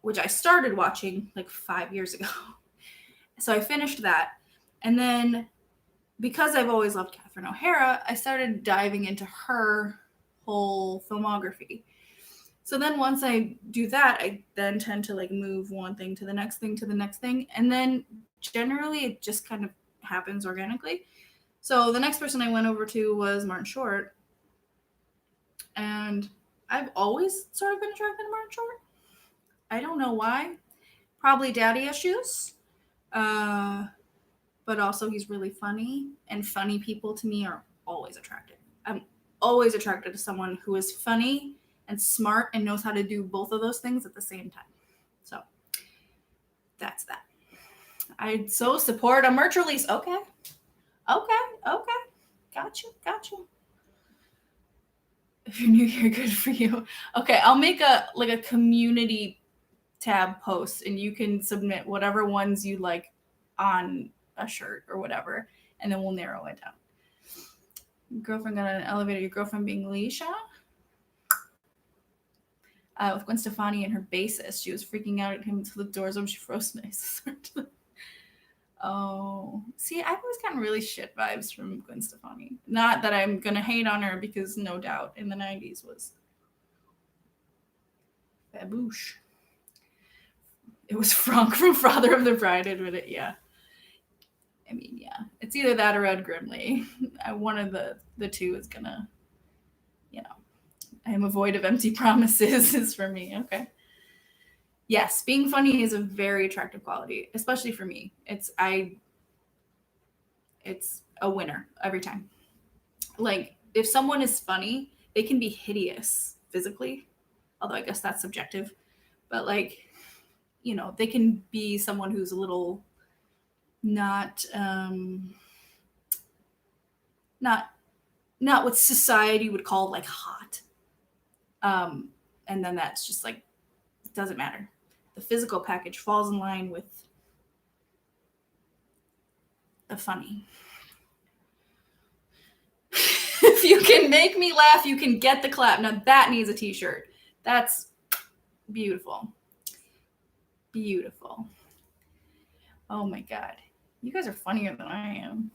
S1: which I started watching like 5 years ago. So I finished that. And then because I've always loved Catherine O'Hara, I started diving into her whole filmography. So then once I do that, I then tend to like move one thing to the next thing to the next thing. And then generally it just kind of happens organically. So the next person I went over to was Martin Short. And I've always sort of been attracted to Martin Short. I don't know why. Probably daddy issues. But also he's really funny. And funny people to me are always attractive. I'm always attracted to someone who is funny and smart and knows how to do both of those things at the same time. So that's that. I so support a merch release. Okay. Got you. If you're new here, good for you. Okay, I'll make a community tab post and you can submit whatever ones you like on a shirt or whatever, and then we'll narrow it down. Your girlfriend got on an elevator, your girlfriend being Leisha. With Gwen Stefani and her bassist, she was freaking out at him until the doors open. She froze nice. Oh, see, I've always gotten really shit vibes from Gwen Stefani. Not that I'm gonna hate on her, because no doubt in the 90s was baboosh. It was Frank from Father of the Bride, admit it. Yeah. I mean, yeah, it's either that or Ed Grimley. One of the two is gonna, I am a void of empty promises is for me. Okay. Yes, being funny is a very attractive quality, especially for me. It's a winner every time. Like, if someone is funny, they can be hideous physically, although I guess that's subjective. But like, they can be someone who's a little not what society would call like hot. And then that's just like, it doesn't matter. The physical package falls in line with the funny. If you can make me laugh, you can get the clap. Now that needs a t-shirt. That's beautiful. Beautiful. Oh my God. You guys are funnier than I am.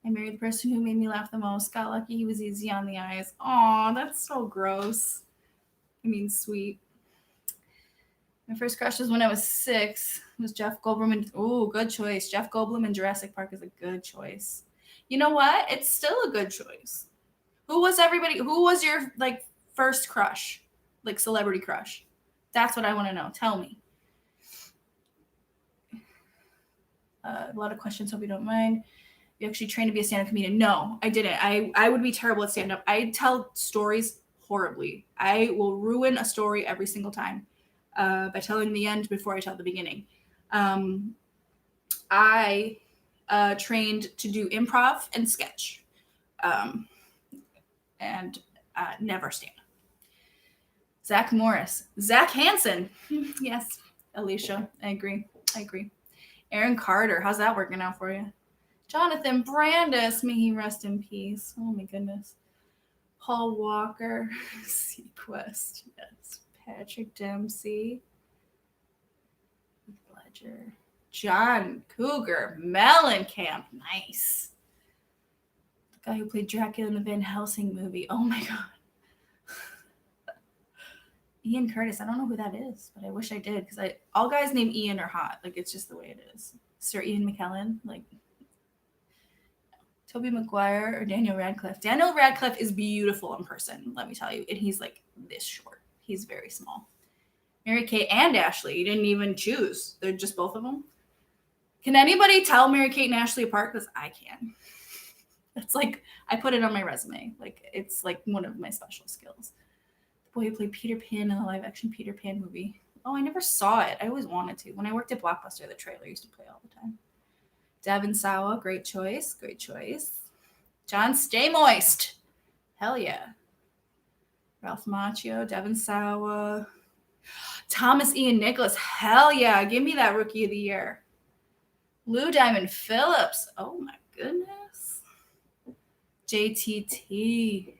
S1: I married the person who made me laugh the most. Got lucky he was easy on the eyes. Aw, that's so gross. I mean, sweet. My first crush was when I was 6. It was Jeff Goldblum. Oh, good choice. Jeff Goldblum in Jurassic Park is a good choice. You know what? It's still a good choice. Who was your like first crush? Like celebrity crush? That's what I want to know. Tell me. A lot of questions, hope you don't mind. You actually trained to be a stand-up comedian? No, I didn't. I would be terrible at stand-up. I tell stories horribly. I will ruin a story every single time by telling the end before I tell the beginning. I trained to do improv and sketch, and never stand-up. Zach Morris. Zach Hansen. Yes. Alicia. I agree. Aaron Carter, how's that working out for you? Jonathan Brandis, may he rest in peace. Oh my goodness. Paul Walker, Sequest, yes. Patrick Dempsey, Ledger, John Cougar, Mellencamp, nice. The guy who played Dracula in the Van Helsing movie. Oh my god. Ian Curtis, I don't know who that is, but I wish I did because all guys named Ian are hot. Like it's just the way it is. Sir Ian McKellen, like Tobey Maguire or Daniel Radcliffe. Daniel Radcliffe is beautiful in person, let me tell you, and he's like this short. He's very small. Mary-Kate and Ashley, you didn't even choose. They're just both of them. Can anybody tell Mary-Kate and Ashley apart? Because I can. It's like I put it on my resume. Like it's like one of my special skills. Boy who played Peter Pan in the live-action Peter Pan movie. Oh, I never saw it. I always wanted to. When I worked at Blockbuster, the trailer used to play all the time. Devin Sawa, great choice. John Stay Moist. Hell yeah. Ralph Macchio, Devin Sawa. Thomas Ian Nicholas. Hell yeah. Give me that Rookie of the Year. Lou Diamond Phillips. Oh my goodness. JTT.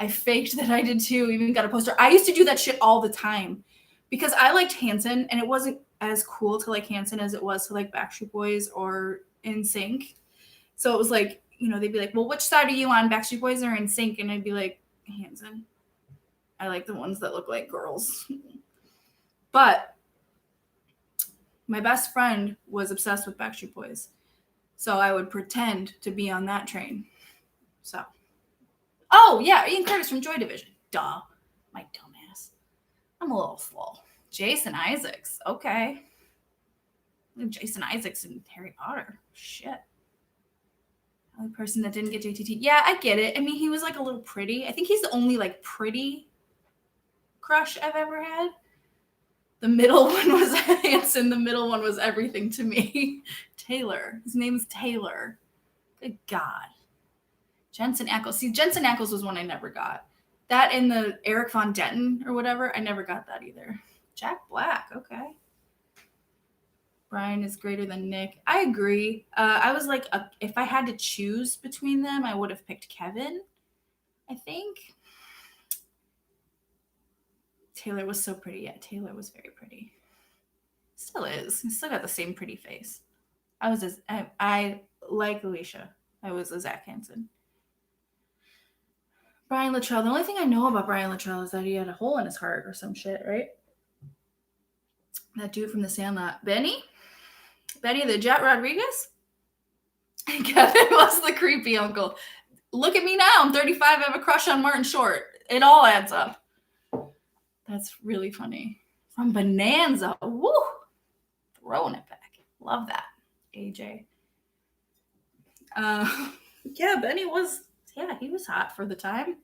S1: I faked that I did too, even got a poster. I used to do that shit all the time because I liked Hanson and it wasn't as cool to like Hanson as it was to like Backstreet Boys or NSYNC. So it was like, they'd be like, well, which side are you on, Backstreet Boys or NSYNC? And I'd be like, Hanson. I like the ones that look like girls. But my best friend was obsessed with Backstreet Boys. So I would pretend to be on that train. So. Oh, yeah, Ian Curtis from Joy Division. Duh. My dumbass. I'm a little slow. Jason Isaacs. Okay. Jason Isaacs in Harry Potter. Shit. The only person that didn't get JTT. Yeah, I get it. I mean, he was like a little pretty. I think he's the only like pretty crush I've ever had. The middle one was Hanson. The middle one was everything to me. Taylor. His name's Taylor. Good God. Jensen Ackles. See, Jensen Ackles was one I never got. That and the Eric Von Denton or whatever, I never got that either. Jack Black, okay. Brian is greater than Nick. I agree. I was like, if I had to choose between them, I would have picked Kevin, I think. Taylor was so pretty. Yeah, Taylor was very pretty. Still is. He's still got the same pretty face. I like Alicia. I was a Zach Hansen. Brian Luttrell. The only thing I know about Brian Luttrell is that he had a hole in his heart or some shit, right? That dude from The Sandlot. Benny the Jet Rodriguez? Kevin was the creepy uncle. Look at me now. I'm 35. I have a crush on Martin Short. It all adds up. That's really funny. From Bonanza. Woo! Throwing it back. Love that. AJ. Yeah, Benny was... Yeah, he was hot for the time.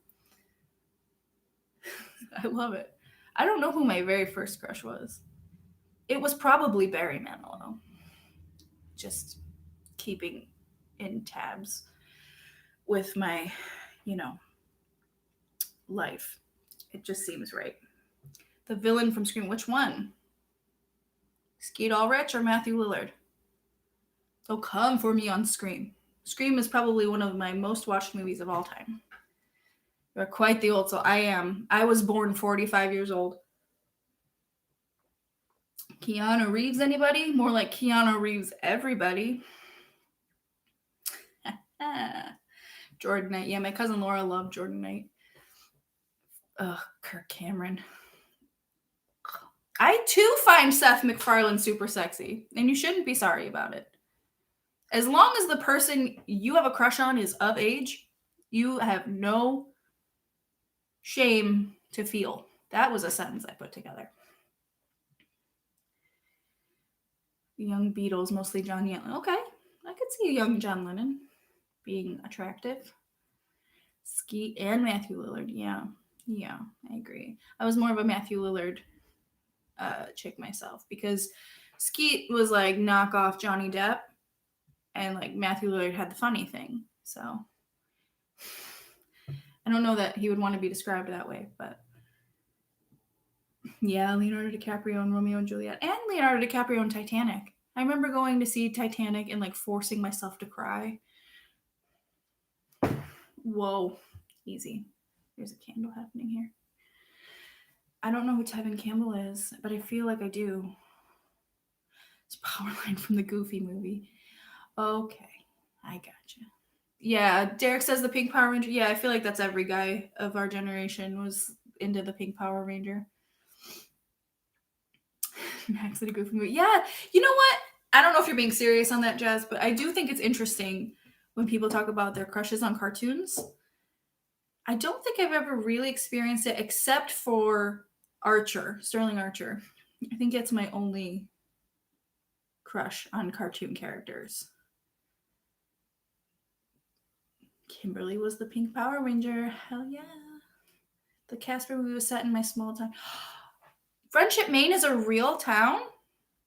S1: I love it. I don't know who my very first crush was. It was probably Barry Manilow. Just keeping in tabs with my, life. It just seems right. The villain from Scream. Which one? Skeet Ulrich or Matthew Lillard? So come for me on Scream. Scream is probably one of my most watched movies of all time. You're quite the old soul. I am. I was born 45 years old. Keanu Reeves, anybody? More like Keanu Reeves, everybody. Jordan Knight. Yeah, my cousin Laura loved Jordan Knight. Ugh, Kirk Cameron. I too find Seth MacFarlane super sexy, and you shouldn't be sorry about it. As long as the person you have a crush on is of age, you have no shame to feel. That was a sentence I put together. Young Beatles, mostly John Lennon. Okay, I could see a young John Lennon being attractive. Skeet and Matthew Lillard. Yeah, I agree. I was more of a Matthew Lillard chick myself because Skeet was like knockoff Johnny Depp, and like Matthew Lillard had the funny thing. So I don't know that he would want to be described that way, but Yeah, Leonardo DiCaprio and Romeo and Juliet, and Leonardo DiCaprio and Titanic. I remember going to see Titanic and like forcing myself to cry. Whoa, easy. There's a candle happening here. I don't know who Tevin Campbell is, but I feel like I do. It's Powerline from the Goofy movie. Okay, I gotcha. Yeah, Derek says the Pink Power Ranger. Yeah, I feel like that's every guy of our generation was into the Pink Power Ranger. Max at a Goofy movie. Yeah, you know what? I don't know if you're being serious on that, Jazz, but I do think it's interesting when people talk about their crushes on cartoons. I don't think I've ever really experienced it except for Archer, Sterling Archer. I think it's my only crush on cartoon characters. Kimberly was the Pink Power Ranger. Hell yeah. The Casper movie was set in my small town. Friendship, Maine is a real town?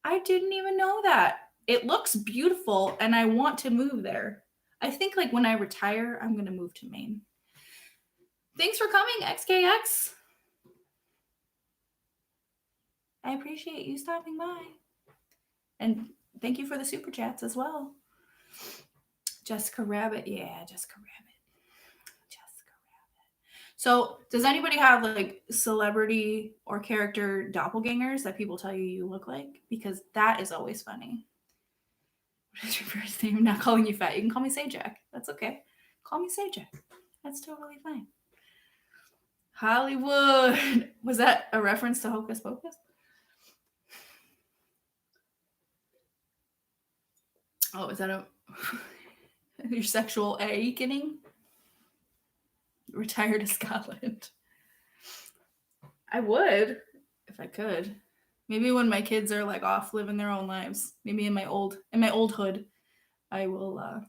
S1: I didn't even know that. It looks beautiful and I want to move there. I think like when I retire, I'm going to move to Maine. Thanks for coming, XKX. I appreciate you stopping by. And thank you for the super chats as well. Jessica Rabbit. Yeah, Jessica Rabbit. Jessica Rabbit. So, does anybody have like celebrity or character doppelgangers that people tell you look like? Because that is always funny. What is your first name? I'm not calling you fat. You can call me Sajak. That's okay. Call me Sajak. That's totally fine. Hollywood. Was that a reference to Hocus Pocus? Oh, is that a your sexual awakening? Retire to Scotland. I would if I could. Maybe when my kids are like off living their own lives. Maybe in my oldhood, I will.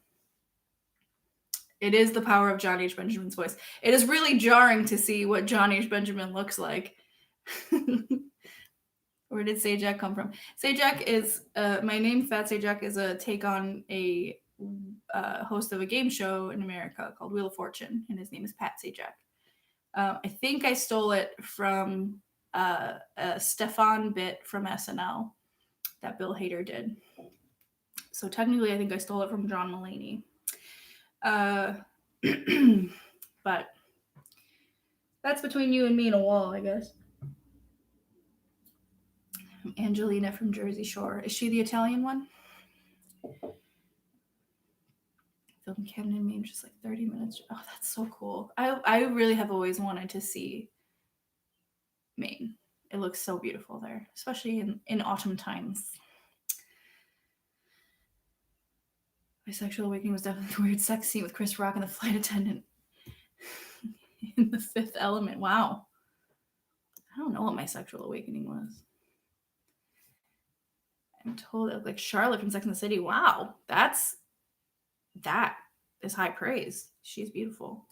S1: It is the power of John H. Benjamin's voice. It is really jarring to see what John H. Benjamin looks like. Where did Sajak come from? Sajak is my name. Fat Sajak is a take on a host of a game show in America called Wheel of Fortune, and his name is Pat Sajak. I think I stole it from a Stefan bit from SNL that Bill Hader did. So technically, I think I stole it from John Mulaney. But that's between you and me and a wall, I guess. Angelina from Jersey Shore. Is she the Italian one? Film Camden, Maine, just like 30 minutes. Oh, that's so cool. I really have always wanted to see Maine. It looks so beautiful there, especially in autumn times. My sexual awakening was definitely the weird sex scene with Chris Rock and the flight attendant in The Fifth Element. Wow. I don't know what my sexual awakening was. I'm told it looked like Charlotte from Sex and the City. Wow. That is high praise. She's beautiful.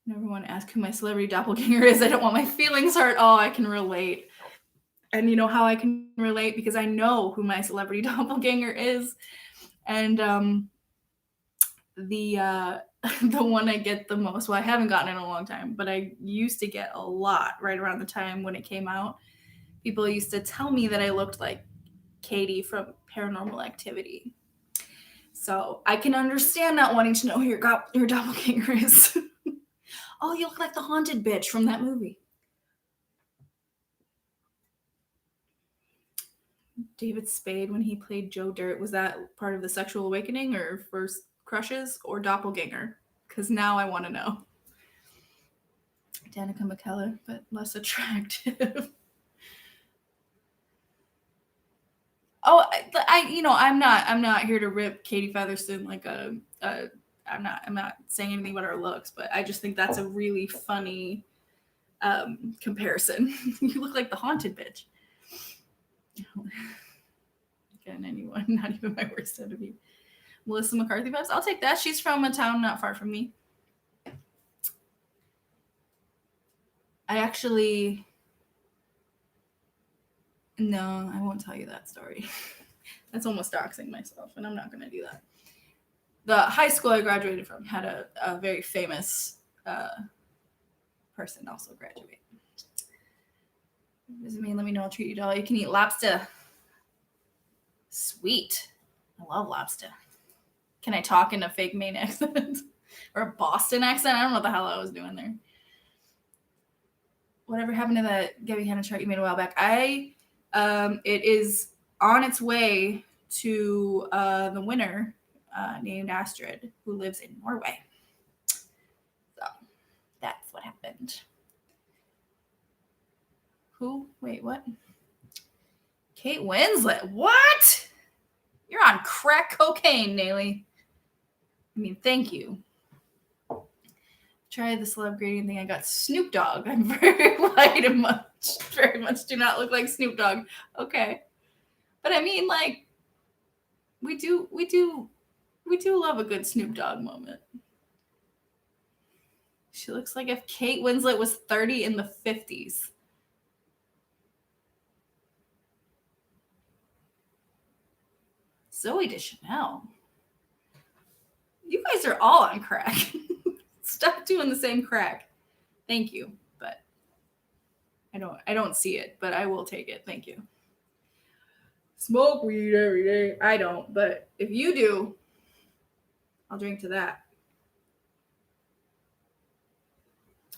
S1: Never want to ask who my celebrity doppelganger is. I don't want my feelings hurt. Oh, I can relate. And you know how I can relate? Because I know who my celebrity doppelganger is. And the one I get the most, well, I haven't gotten it in a long time, but I used to get a lot right around the time when it came out. People used to tell me that I looked like Katie from Paranormal Activity. So I can understand not wanting to know who your doppelganger is. Oh, you look like the haunted bitch from that movie. David Spade, when he played Joe Dirt, was that part of the sexual awakening or first crushes or doppelganger? Because now I want to know. Danica McKellar, but less attractive. Oh, I'm not here to rip Katie Featherston like I'm not saying anything about her looks, but I just think that's a really funny comparison. You look like the haunted bitch. Again, anyone, not even my worst enemy. Melissa McCarthy vibes. I'll take that. She's from a town not far from me. No, I won't tell you that story. That's almost doxing myself, and I'm not going to do that. The high school I graduated from had a very famous person also graduate. Visit me, let me know, I'll treat you to all you can eat lobster. Sweet. I love lobster. Can I talk in a fake Maine accent? Or a Boston accent? I don't know what the hell I was doing there. Whatever happened to that Gabby Hanna chart you made a while back? It is on its way to the winner named Astrid, who lives in Norway. So that's what happened. Who? Wait, what? Kate Winslet. What? You're on crack cocaine, Nayli. I mean, thank you. Try the celeb grading thing. I got Snoop Dogg. I'm very white and very much do not look like Snoop Dogg. Okay. But I mean, like, we do love a good Snoop Dogg moment. She looks like if Kate Winslet was 30 in the 50s. Zoe Deschanel. You guys are all on crack. Stop doing the same crack. Thank you, but I don't see it, but I will take it. Thank you. Smoke weed every day. I don't, but if you do, I'll drink to that.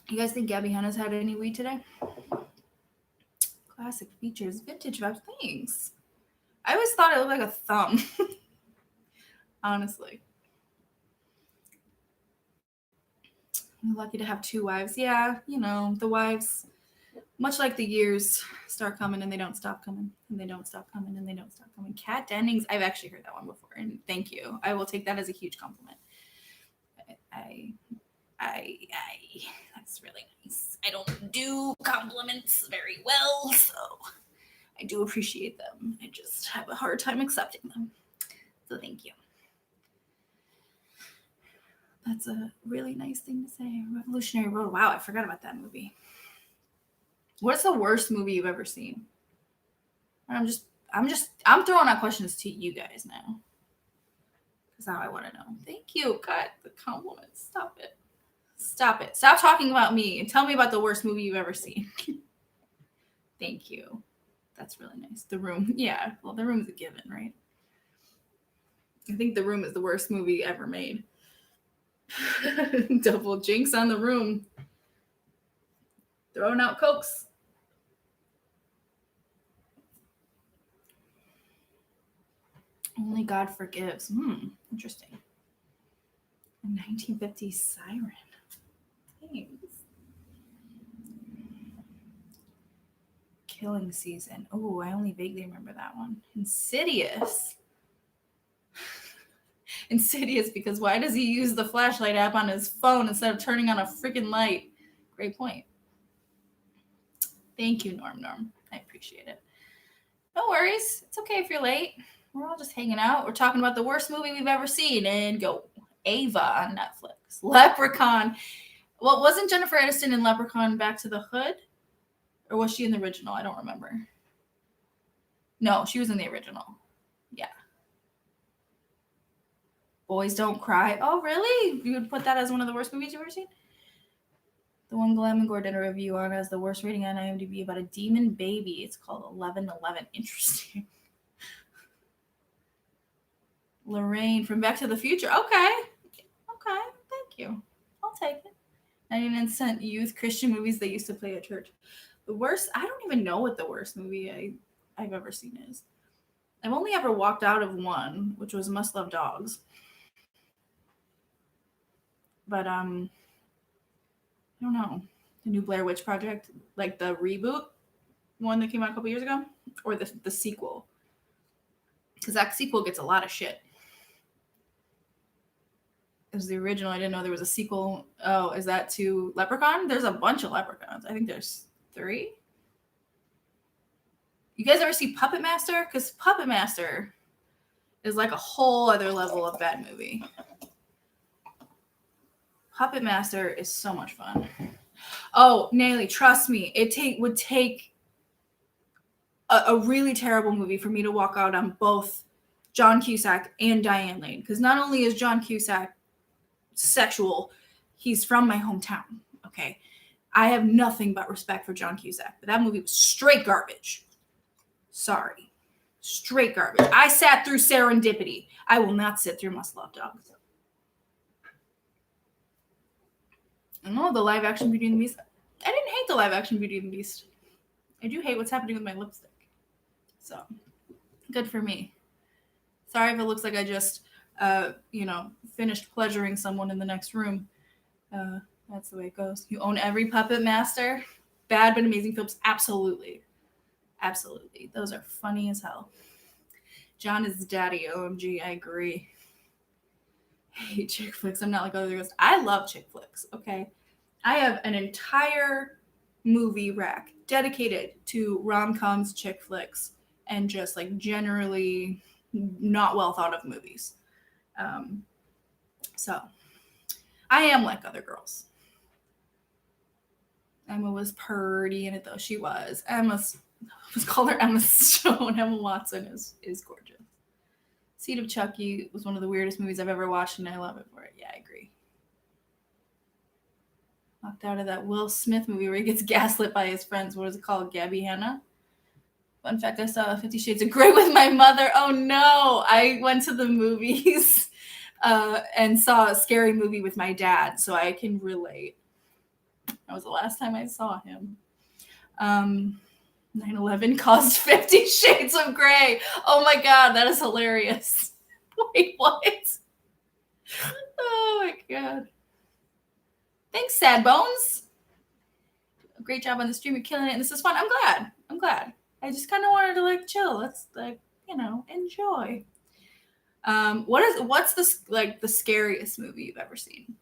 S1: You guys think Gabby Hanna's had any weed today? Classic features, vintage vibes. Thanks. I always thought it looked like a thumb. Honestly. I'm lucky to have 2 wives. Yeah, you know, the wives, much like the years, start coming and they don't stop coming. And they don't stop coming and they don't stop coming. Kat Dennings, I've actually heard that one before. And thank you. I will take that as a huge compliment. That's really nice. I don't do compliments very well, so I do appreciate them. I just have a hard time accepting them. So thank you. That's a really nice thing to say. Revolutionary Road. Wow, I forgot about that movie. What's the worst movie you've ever seen? I'm throwing out questions to you guys now. Because now I want to know. Thank you. God, the compliments. Stop it. Stop it. Stop talking about me and tell me about the worst movie you've ever seen. Thank you. That's really nice. The Room. Yeah. Well, The Room is a given, right? I think The Room is the worst movie ever made. Double jinx on The Room. Throwing out cokes. Only God Forgives. Interesting. A 1950s siren. Thanks. Killing Season. Oh, I only vaguely remember that one. Insidious. Insidious, because why does he use the flashlight app on his phone instead of turning on a freaking light? Great point. Thank you, Norm. I appreciate it. No worries. It's okay if you're late. We're all just hanging out. We're talking about the worst movie we've ever seen. And go. Ava on Netflix. Leprechaun. Well, wasn't Jennifer Aniston in Leprechaun Back to the Hood? Or was she in the original? I don't remember. No, she was in the original. Yeah. Boys Don't Cry. Oh, really? You would put that as one of the worst movies you've ever seen? The one Glam and Gore did a review on as the worst rating on IMDb about a demon baby. It's called 1111. Interesting. Lorraine from Back to the Future. Okay. Thank you. I'll take it. 99-cent youth Christian movies they used to play at church. The worst, I don't even know what the worst movie I've ever seen is. I've only ever walked out of one, which was Must Love Dogs. But I don't know. The new Blair Witch Project, like the reboot one that came out a couple years ago, or the sequel. Because that sequel gets a lot of shit. It was the original. I didn't know there was a sequel. Oh, is that to Leprechaun? There's a bunch of Leprechauns. I think there's 3. You guys ever see Puppet Master? Because Puppet Master is like a whole other level of bad movie. Puppet Master is so much fun. Oh, Nayli, trust me, it would take a really terrible movie for me to walk out on both John Cusack and Diane Lane. Because not only is John Cusack sexual, he's from my hometown. Okay. I have nothing but respect for John Cusack, but that movie was straight garbage. Sorry. Straight garbage. I sat through Serendipity. I will not sit through Must Love Dogs. The live action Beauty and the Beast. I didn't hate the live action Beauty and the Beast. I do hate what's happening with my lipstick. So, good for me. Sorry if it looks like I just, finished pleasuring someone in the next room. That's the way it goes. You own every Puppet Master. Bad but amazing films. Absolutely. Absolutely. Those are funny as hell. John is daddy. OMG. I agree. I hate chick flicks. I'm not like other girls. I love chick flicks. Okay. I have an entire movie rack dedicated to rom-coms, chick flicks, and just like generally not well thought of movies. So I am like other girls. Emma was purdy in it though. She was. Let's call her Emma Stone. Emma Watson is gorgeous. Seed of Chucky was one of the weirdest movies I've ever watched, and I love it for it. Yeah, I agree. Knocked out of that Will Smith movie where he gets gaslit by his friends. What is it called? Gabby, Hanna? Fun fact, I saw 50 Shades of Grey with my mother. Oh no! I went to the movies and saw a scary movie with my dad, so I can relate. That was the last time I saw him. 9/11 caused 50 Shades of Grey. Oh my god, that is hilarious. Wait, what? Oh my god. Thanks, Sad Bones. Great job on the stream. You're killing it, and this is fun. I'm glad. I just kind of wanted to chill. Let's enjoy. What's the scariest movie you've ever seen?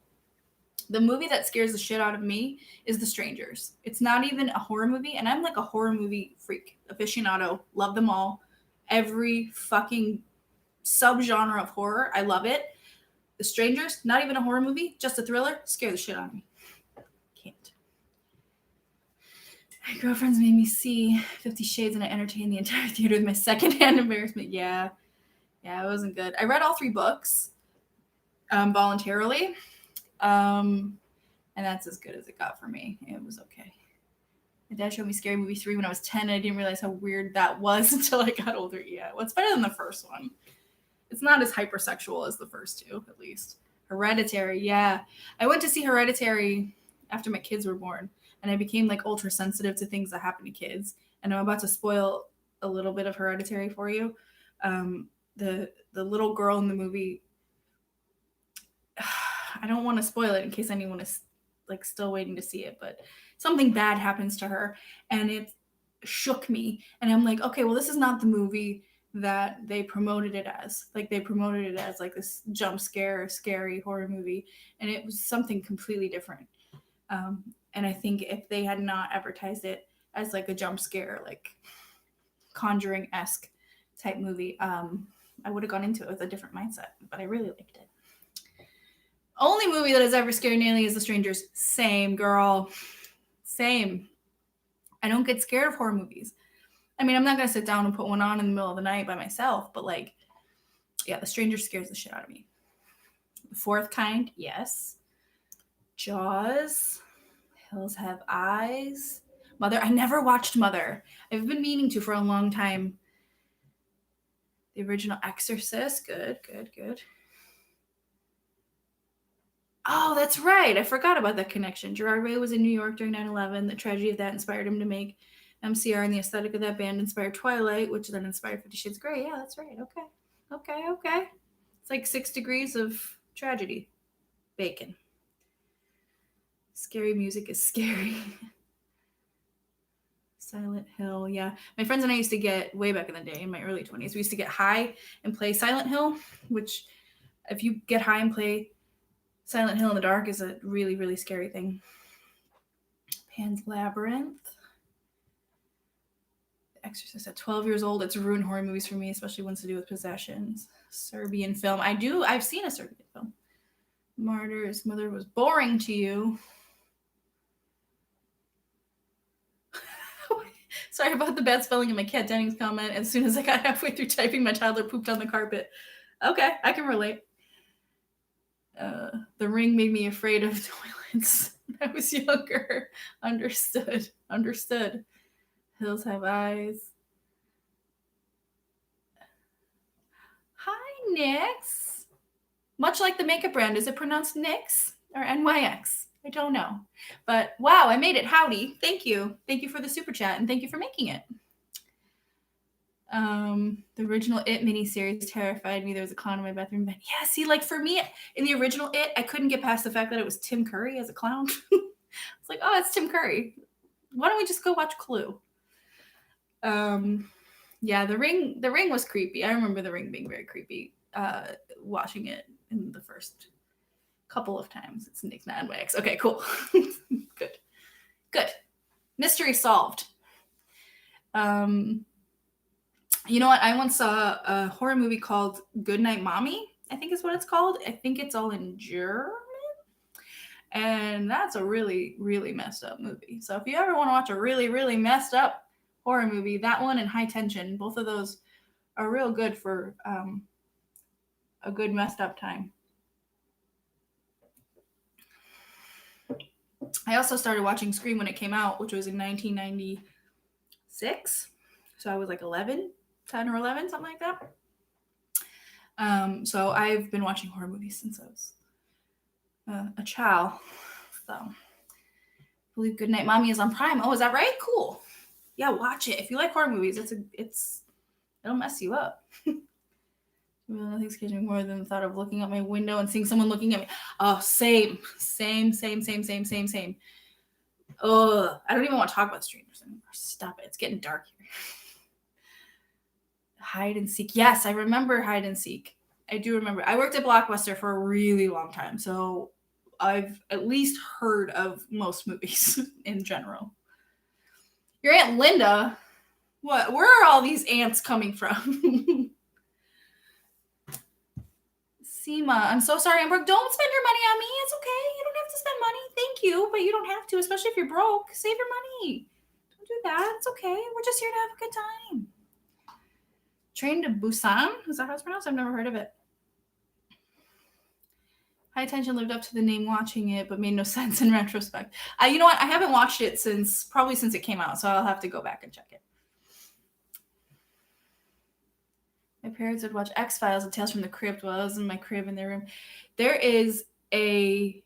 S1: The movie that scares the shit out of me is The Strangers. It's not even a horror movie, and I'm like a horror movie freak, aficionado, love them all. Every fucking subgenre of horror, I love it. The Strangers, not even a horror movie, just a thriller, scare the shit out of me. Can't. My girlfriends made me see 50 Shades and I entertained the entire theater with my secondhand embarrassment. Yeah, it wasn't good. I read all 3 books voluntarily. And that's as good as it got for me. It was okay. My dad showed me Scary Movie 3 when I was 10, and I didn't realize how weird that was until I got older. Yeah, well, it's better than the first one. It's not as hypersexual as the first 2, at least. Hereditary, yeah. I went to see Hereditary after my kids were born, and I became ultra sensitive to things that happen to kids. And I'm about to spoil a little bit of Hereditary for you. The little girl in the movie, I don't want to spoil it in case anyone is still waiting to see it, but something bad happens to her and it shook me. And I'm like, okay, well, this is not the movie that they promoted it as. They promoted it as this jump scare, scary horror movie. And it was something completely different. And I think if they had not advertised it as a jump scare, Conjuring-esque type movie, I would have gone into it with a different mindset, but I really liked it. Only movie that has ever scared Nayli is The Strangers. Same, girl. Same. I don't get scared of horror movies. I mean, I'm not going to sit down and put one on in the middle of the night by myself, but The Strangers scares the shit out of me. The Fourth Kind, yes. Jaws. Hills Have Eyes. Mother. I never watched Mother. I've been meaning to for a long time. The original Exorcist. Good. Oh, that's right. I forgot about that connection. Gerard Way was in New York during 9/11. The tragedy of that inspired him to make MCR, and the aesthetic of that band inspired Twilight, which then inspired 50 Shades of Grey. Yeah, that's right. Okay. It's 6 degrees of tragedy. Bacon. Scary music is scary. Silent Hill, yeah. My friends and I used to get, way back in the day, in my early 20s, we used to get high and play Silent Hill, which if you get high and play Silent Hill in the dark is a really, really scary thing. Pan's Labyrinth. The Exorcist at 12 years old. It's ruined horror movies for me, especially ones to do with possessions. Serbian film. I've seen a Serbian film. Martyrs. Mother was boring to you. Sorry about the bad spelling in my Kat Dennings comment. As soon as I got halfway through typing, my toddler pooped on the carpet. Okay, I can relate. The Ring made me afraid of toilets. I was younger. Understood. Hills have eyes. Hi, Nyx. Much like the makeup brand, is it pronounced Nyx or NYX? I don't know. But wow, I made it. Howdy. Thank you. Thank you for the super chat and thank you for making it. The original It miniseries terrified me. There was a clown in my bathroom bed. Yeah, see, like for me, in the original It, I couldn't get past the fact that it was Tim Curry as a clown. It's like, oh, it's Tim Curry. Why don't we just go watch Clue? Yeah, the ring was creepy. I remember the ring being very creepy. Watching it in the first couple of times. It's Nick Nadwax. Okay, cool. Good. Mystery solved. You know what? I once saw a horror movie called Goodnight Mommy, I think is what it's called. I think it's all in German. And that's a really, really messed up movie. So if you ever want to watch a really, really messed up horror movie, that one and High Tension, both of those are real good for a good messed up time. I also started watching Scream when it came out, which was in 1996. So I was like 10 or 11, something like that. So I've been watching horror movies since I was a child. So I believe Goodnight Mommy is on Prime. Oh, is that right? Cool. Yeah, watch it. If you like horror movies, it'll mess you up. Nothing scares me more than the thought of looking out my window and seeing someone looking at me. Oh, same. Oh, I don't even want to talk about strangers anymore. Stop it. It's getting dark here. Hide and seek. Yes, I remember hide and seek. I do remember. I worked at Blockbuster for a really long time, so I've at least heard of most movies in general. Your Aunt Linda? What? Where are all these ants coming from? Seema, I'm so sorry, Amber. Don't spend your money on me. It's okay. You don't have to spend money. Thank you, but you don't have to, especially if you're broke. Save your money. Don't do that. It's okay. We're just here to have a good time. Train to Busan? Is that how it's pronounced? I've never heard of it. High Tension lived up to the name watching it, but made no sense in retrospect. You know what? I haven't watched it probably since it came out, so I'll have to go back and check it. My parents would watch X-Files and Tales from the Crypt while I was in my crib in their room. There is a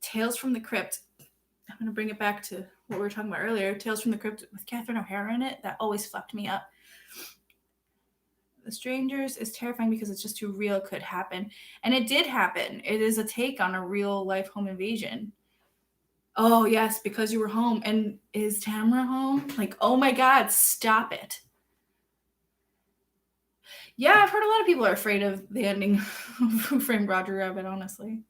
S1: Tales from the Crypt. I'm going to bring it back to what we were talking about earlier. Tales from the Crypt with Catherine O'Hara in it. That always fucked me up. The Strangers is terrifying because it's just too real. It could happen. And it did happen. It is a take on a real life home invasion. Oh, yes, because you were home. And is Tamara home? Like, oh my God, stop it. Yeah, I've heard a lot of people are afraid of the ending of Who Framed Roger Rabbit, honestly.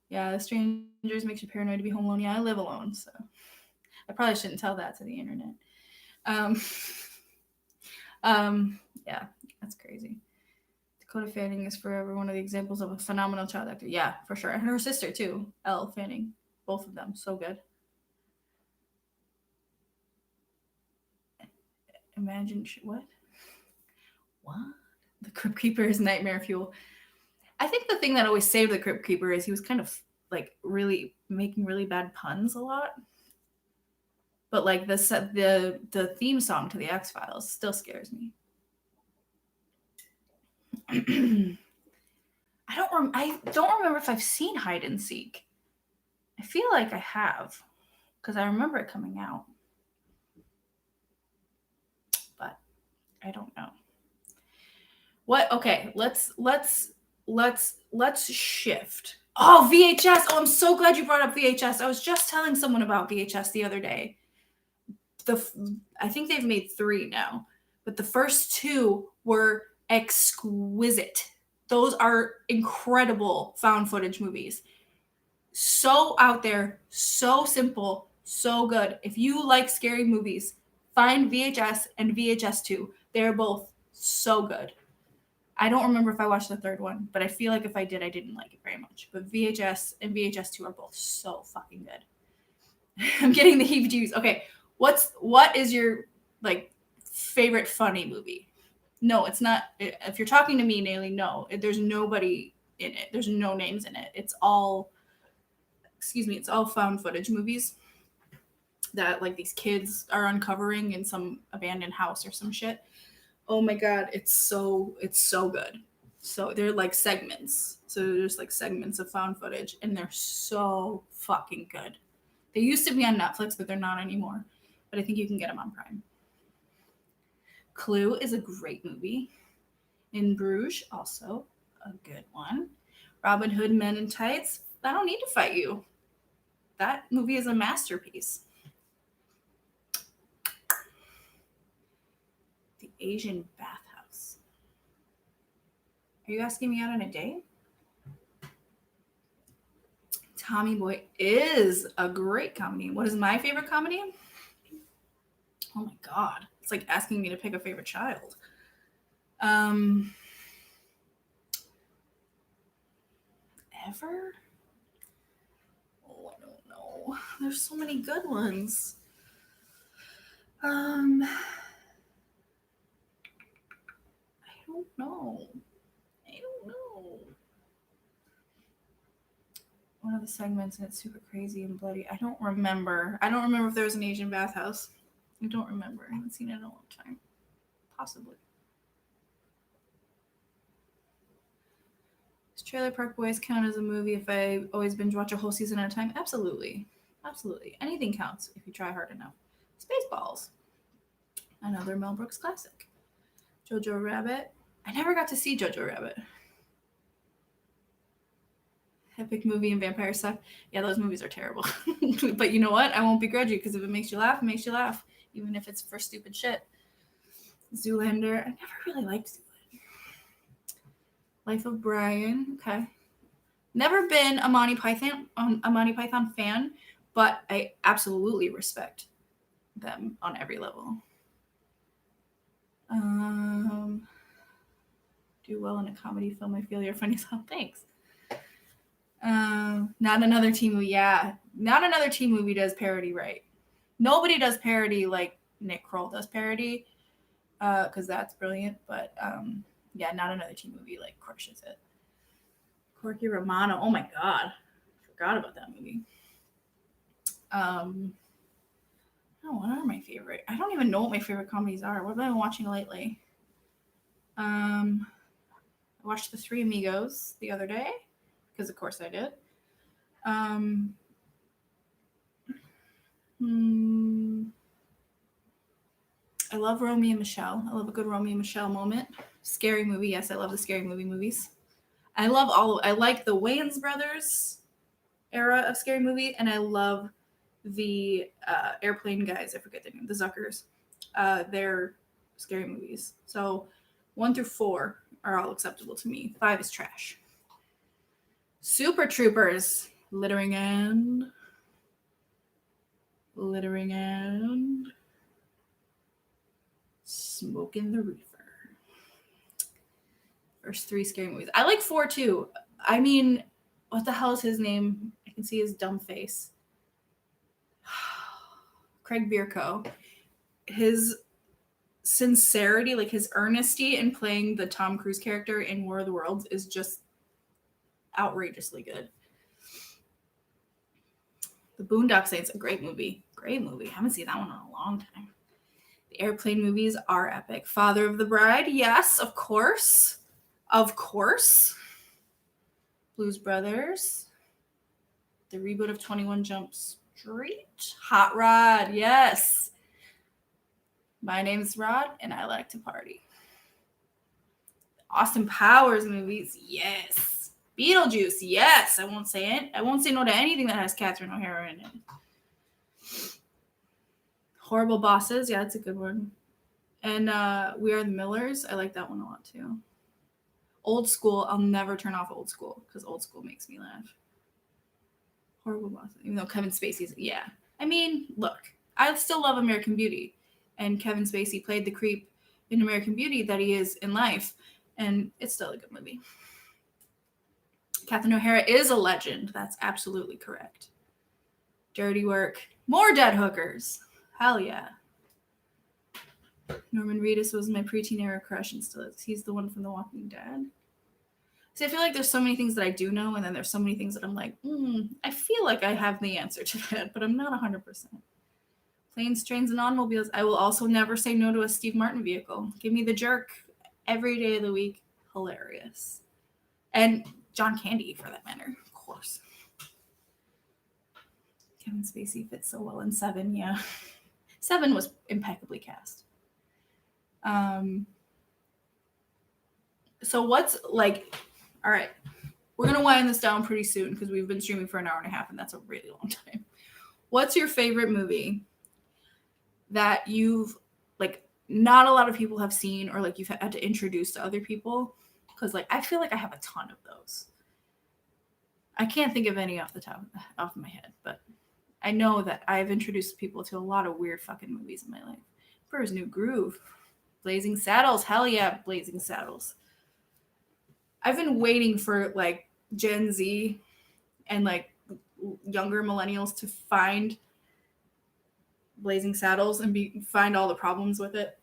S1: Yeah, The Strangers makes you paranoid to be home alone. Yeah, I live alone, so I probably shouldn't tell that to the internet. Yeah, that's crazy. Dakota Fanning is forever one of the examples of a phenomenal child actor. Yeah, for sure. And her sister, too, Elle Fanning. Both of them, so good. Imagine, what? The Crypt Keeper is nightmare fuel. I think the thing that always saved the Crypt Keeper is he was kind of like really making really bad puns a lot. But like the theme song to the X-Files still scares me. I don't remember if I've seen Hide and Seek. I feel like I have because I remember it coming out. But I don't know. What? Okay, let's shift. Oh, VHS. Oh, I'm so glad you brought up VHS. I was just telling someone about VHS the other day. I think they've made 3 now, but the first 2 were exquisite. Those are incredible found footage movies. So out there, so simple, so good. If you like scary movies, find VHS and VHS 2. They're both so good. I don't remember if I watched the 3rd one, but I feel like if I did, I didn't like it very much. But VHS and VHS 2 are both so fucking good. I'm getting the heebie-jeebies. Okay, what is your like favorite funny movie? No, it's not. If you're talking to me, Nayli, no. There's nobody in it. There's no names in it. It's all it's all found footage movies that like these kids are uncovering in some abandoned house or some shit. Oh my god, it's so good. So they're like segments. So there's like segments of found footage, and they're so fucking good. They used to be on Netflix, but they're not anymore. But I think you can get them on Prime. Clue is a great movie. In Bruges, also a good one. Robin Hood Men in Tights. I don't need to fight you. That movie is a masterpiece. The Asian Bathhouse. Are you asking me out on a date? Tommy Boy is a great comedy. What is my favorite comedy? Oh my god. It's like asking me to pick a favorite child. Ever? Oh, I don't know. There's so many good ones. I don't know. One of the segments, and it's super crazy and bloody. I don't remember if there was an Asian bathhouse. I don't remember. I haven't seen it in a long time. Possibly. Does Trailer Park Boys count as a movie if I always binge watch a whole season at a time? Absolutely. Absolutely. Anything counts if you try hard enough. Spaceballs. Another Mel Brooks classic. Jojo Rabbit. I never got to see Jojo Rabbit. Epic Movie and Vampire Stuff. Yeah, those movies are terrible. But you know what? I won't begrudge you, because if it makes you laugh, it makes you laugh. Even if it's for stupid shit. Zoolander. I never really liked Zoolander. Life of Brian. Okay. Never been a Monty Python fan, but I absolutely respect them on every level. Do well in a comedy film. I feel you're funny as hell. Thanks. Not another teen movie. Yeah, not another teen movie does parody right. Nobody does parody like Nick Kroll does parody, because that's brilliant. But yeah, not another teen movie like crushes it. Corky Romano. Oh my god, forgot about that movie. Oh, what are my favorite? I don't even know what my favorite comedies are. What have I been watching lately? I watched The Three Amigos the other day, because of course I did. I love Romeo and Michelle. I love a good Romeo and Michelle moment. Scary movie. Yes, I love the scary movies. I like the Wayans brothers era of scary movie, and I love the airplane guys. I forget their name. The Zuckers. They're scary movies. So 1 through 4 are all acceptable to me. 5 is trash. Super Troopers. Littering and Smoking the Reefer. First 3 scary movies. I like 4 too. I mean, what the hell is his name? I can see his dumb face. Craig Bierko. His sincerity, like his earnesty in playing the Tom Cruise character in War of the Worlds is just outrageously good. The Boondock Saints, a great movie. Great movie. I haven't seen that one in a long time. The airplane movies are epic. Father of the Bride, yes, of course. Of course. Blues Brothers. The reboot of 21 Jump Street. Hot Rod, yes. My name's Rod, and I like to party. Austin Powers movies, yes. Beetlejuice, yes. I won't say it. I won't say no to anything that has Catherine O'Hara in it. Horrible Bosses, yeah, that's a good one. And We Are the Millers, I like that one a lot too. Old School, I'll never turn off Old School, because Old School makes me laugh. Horrible Bosses, even though Kevin Spacey's, yeah. I mean, look, I still love American Beauty, and Kevin Spacey played the creep in American Beauty that he is in life, and it's still a good movie. Catherine O'Hara is a legend. That's absolutely correct. Dirty Work. More dead hookers. Hell yeah. Norman Reedus was my preteen era crush and still is. He's the one from The Walking Dead. See, I feel like there's so many things that I do know, and then there's so many things that I'm like, I feel like I have the answer to that, but I'm not 100%. Planes, trains, and automobiles. I will also never say no to a Steve Martin vehicle. Give me the jerk every day of the week. Hilarious. And John Candy, for that matter, of course. Kevin Spacey fits so well in Seven, yeah. Seven was impeccably cast. So what's like, all right, we're going to wind this down pretty soon because we've been streaming for an hour and a half, and that's a really long time. What's your favorite movie that you've, like, not a lot of people have seen, or like you've had to introduce to other people? Because like I feel like I have a ton of those. I can't think of any off of my head, but I know that I've introduced people to a lot of weird fucking movies in my life. Emperor's New Groove, Blazing Saddles, hell yeah, Blazing Saddles. I've been waiting for like Gen Z and like younger millennials to find Blazing Saddles and find all the problems with it.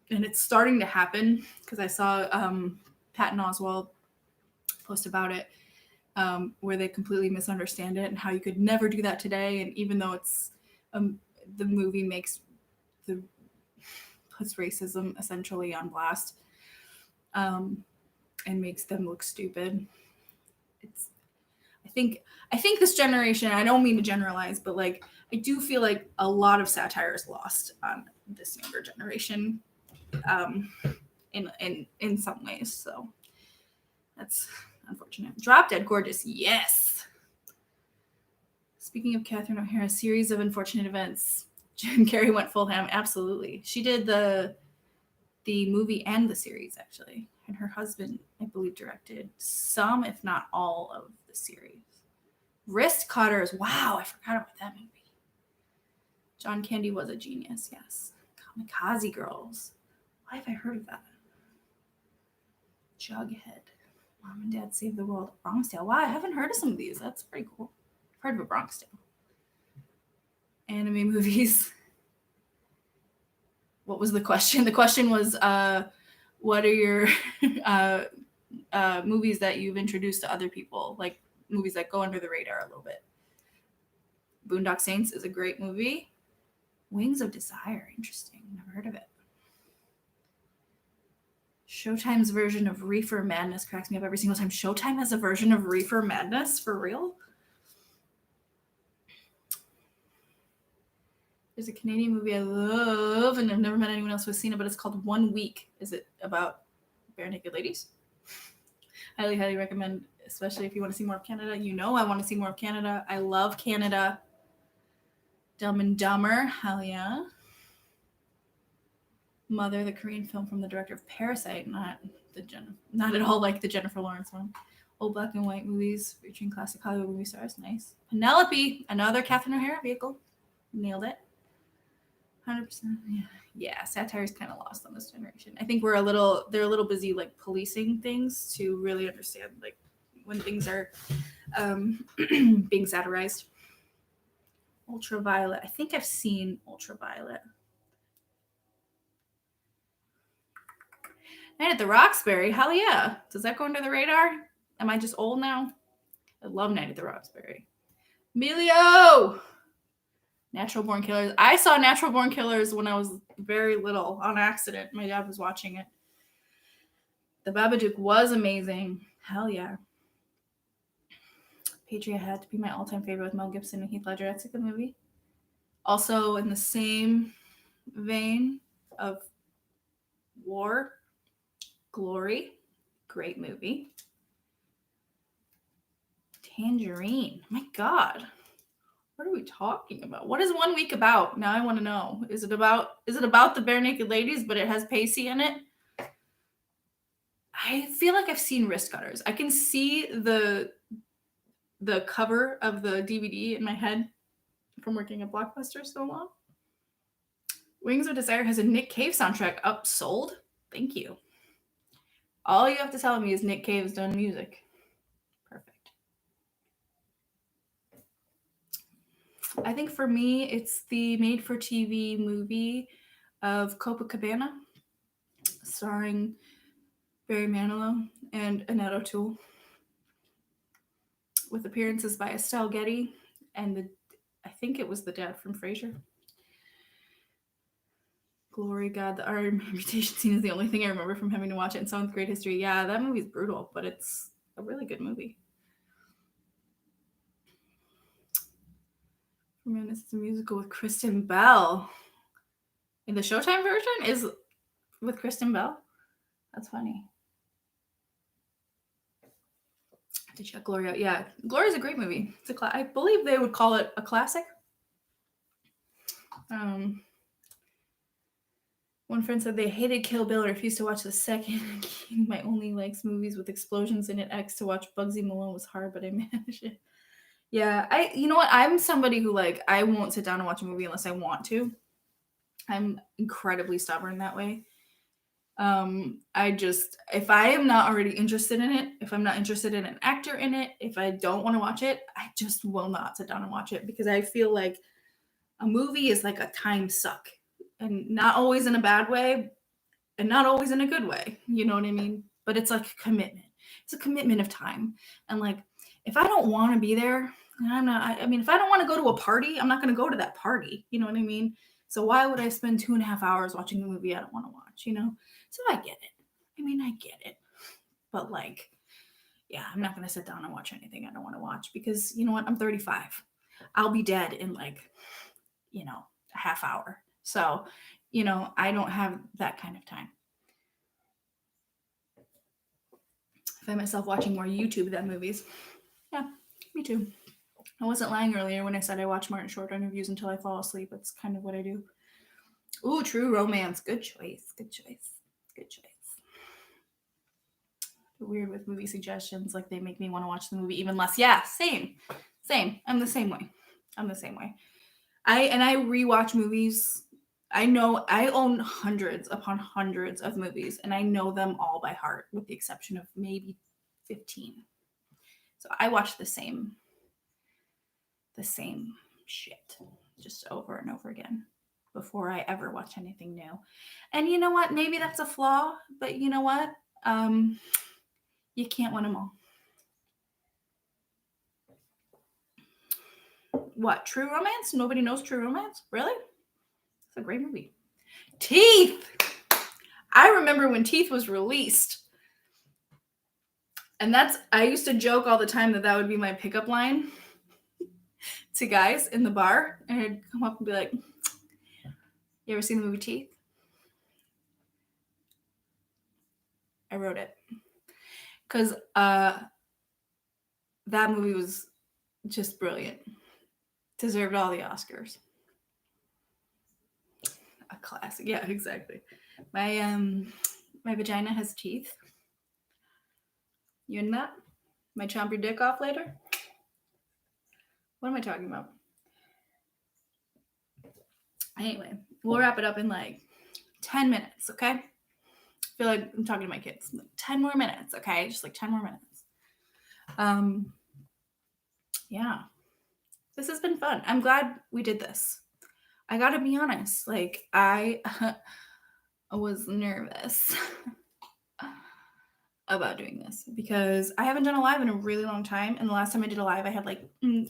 S1: And it's starting to happen because I saw Patton Oswalt post about it, where they completely misunderstand it and how you could never do that today. And even though it's the movie puts racism essentially on blast, and makes them look stupid. I think this generation, I don't mean to generalize, but like I do feel like a lot of satire is lost on this younger generation, in some ways. So that's unfortunate. Drop Dead Gorgeous, yes. Speaking of Catherine O'Hara, series of unfortunate events. Jim Carrey went full ham. Absolutely, she did the movie and the series actually, and her husband, I believe, directed some, if not all, of the series. Wrist Cutters. Wow, I forgot about that movie. John Candy was a genius. Yes. Kamikaze Girls. Why have I heard of that? Jughead. Mom and Dad Save the World. Bronx Tale. Wow, I haven't heard of some of these. That's pretty cool. I've heard of a Bronx Tale. Anime movies. What was the question? The question was, what are your movies that you've introduced to other people? Like movies that go under the radar a little bit. Boondock Saints is a great movie. Wings of Desire. Interesting. Never heard of it. Showtime's version of Reefer Madness cracks me up every single time. Showtime has a version of Reefer Madness? For real? There's a Canadian movie I love, and I've never met anyone else who has seen it, but it's called 1 Week. Is it about bare naked ladies? Highly, highly recommend, especially if you want to see more of Canada. You know I want to see more of Canada. I love Canada. Dumb and Dumber. Hell yeah. Mother, the Korean film from the director of Parasite, not at all like the Jennifer Lawrence one. Old black and white movies featuring classic Hollywood movie stars. Nice. Penelope, another Catherine O'Hara vehicle. Nailed it. 100%. Yeah. Satire is kind of lost on this generation. I think they're a little busy like policing things to really understand like when things are being satirized. Ultraviolet. I think I've seen Ultraviolet. Night at the Roxbury. Hell yeah. Does that go under the radar? Am I just old now? I love Night at the Roxbury. Emilio! Natural Born Killers. I saw Natural Born Killers when I was very little on accident. My dad was watching it. The Babadook was amazing. Hell yeah. Patriot had to be my all-time favorite with Mel Gibson and Heath Ledger. That's a good movie. Also in the same vein of War, Glory. Great movie. Tangerine. My God. What are we talking about? What is 1 Week about? Now I want to know. Is it about the bare naked ladies, but it has Pacey in it? I feel like I've seen Wrist Cutters. I can see the cover of the DVD in my head from working at Blockbuster so long. Wings of Desire has a Nick Cave soundtrack. Up, sold? Thank you. All you have to tell me is Nick Cave's done music. Perfect. I think for me, it's the made-for-TV movie of Copacabana, starring Barry Manilow and Annette O'Toole, with appearances by Estelle Getty and I think it was the dad from Frasier. Glory God, the art amputation scene is the only thing I remember from having to watch it in seventh grade history. Yeah, that movie's brutal, but it's a really good movie. Man, this is a musical with Kristen Bell. In the Showtime version is with Kristen Bell. That's funny. To check Glory out. Yeah, Glory's a great movie. It's I believe they would call it a classic. One friend said they hated Kill Bill and refused to watch the second. My only likes movies with explosions in it. X to watch Bugsy Malone was hard, but I managed it. Yeah, you know what? I'm somebody who I won't sit down and watch a movie unless I want to. I'm incredibly stubborn that way. If I am not already interested in it, if I'm not interested in an actor in it, if I don't want to watch it, I just will not sit down and watch it because I feel like a movie is like a time suck, and not always in a bad way and not always in a good way. You know what I mean? But it's like a commitment. It's a commitment of time. And if I don't want to be there, if I don't want to go to a party, I'm not going to go to that party. You know what I mean? So why would I spend 2.5 hours watching a movie I don't want to watch, So I get it. I get it. But yeah, I'm not going to sit down and watch anything I don't want to watch because you know what? I'm 35. I'll be dead in a half hour. So, I don't have that kind of time. I find myself watching more YouTube than movies. Yeah, me too. I wasn't lying earlier when I said I watch Martin Short interviews until I fall asleep. That's kind of what I do. Ooh, True Romance. Good choice. Good choice. Good choice. Weird with movie suggestions. They make me want to watch the movie even less. Yeah, same. I'm the same way. I rewatch movies. I know I own hundreds upon hundreds of movies, and I know them all by heart, with the exception of maybe 15. So I watch the same shit just over and over again before I ever watch anything new. And you know what? Maybe that's a flaw, but you know what? You can't win them all. What? True Romance? Nobody knows True Romance? Really? It's a great movie. Teeth! I remember when Teeth was released. And I used to joke all the time that would be my pickup line to guys in the bar. And I'd come up and be like, you ever seen the movie Teeth? I wrote it. Because that movie was just brilliant. Deserved all the Oscars. A classic. Yeah, exactly. My vagina has teeth. You in that? Might chomp your dick off later? What am I talking about? Anyway, we'll wrap it up in 10 minutes, okay? I feel like I'm talking to my kids. 10 more minutes, okay? Just 10 more minutes. Yeah. This has been fun. I'm glad we did this. I gotta be honest. I was nervous about doing this because I haven't done a live in a really long time. And the last time I did a live, I had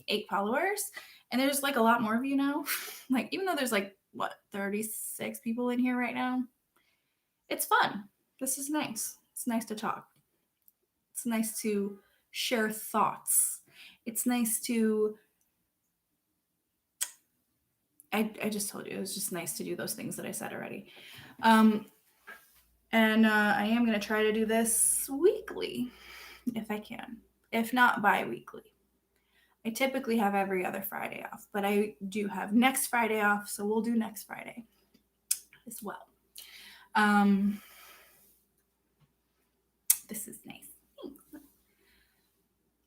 S1: 8 followers. And there's a lot more of you now. Even though there's 36 people in here right now, it's fun. This is nice. It's nice to talk. It's nice to share thoughts. It's nice to... I just told you, it was just nice to do those things that I said already. And I am going to try to do this weekly if I can, if not bi-weekly. I typically have every other Friday off, but I do have next Friday off, so we'll do next Friday as well. This is nice. Thanks.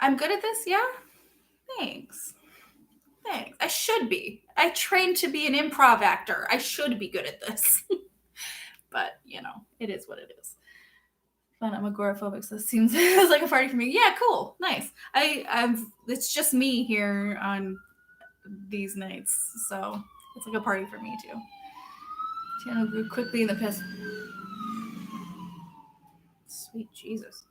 S1: I'm good at this, yeah? Thanks. I should be. I trained to be an improv actor. I should be good at this. But, it is what it is. Fun, I'm agoraphobic, so this seems like a party for me. Yeah, cool. Nice. It's just me here on these nights, so it's a party for me too. Channel grew quickly in the past. Sweet Jesus.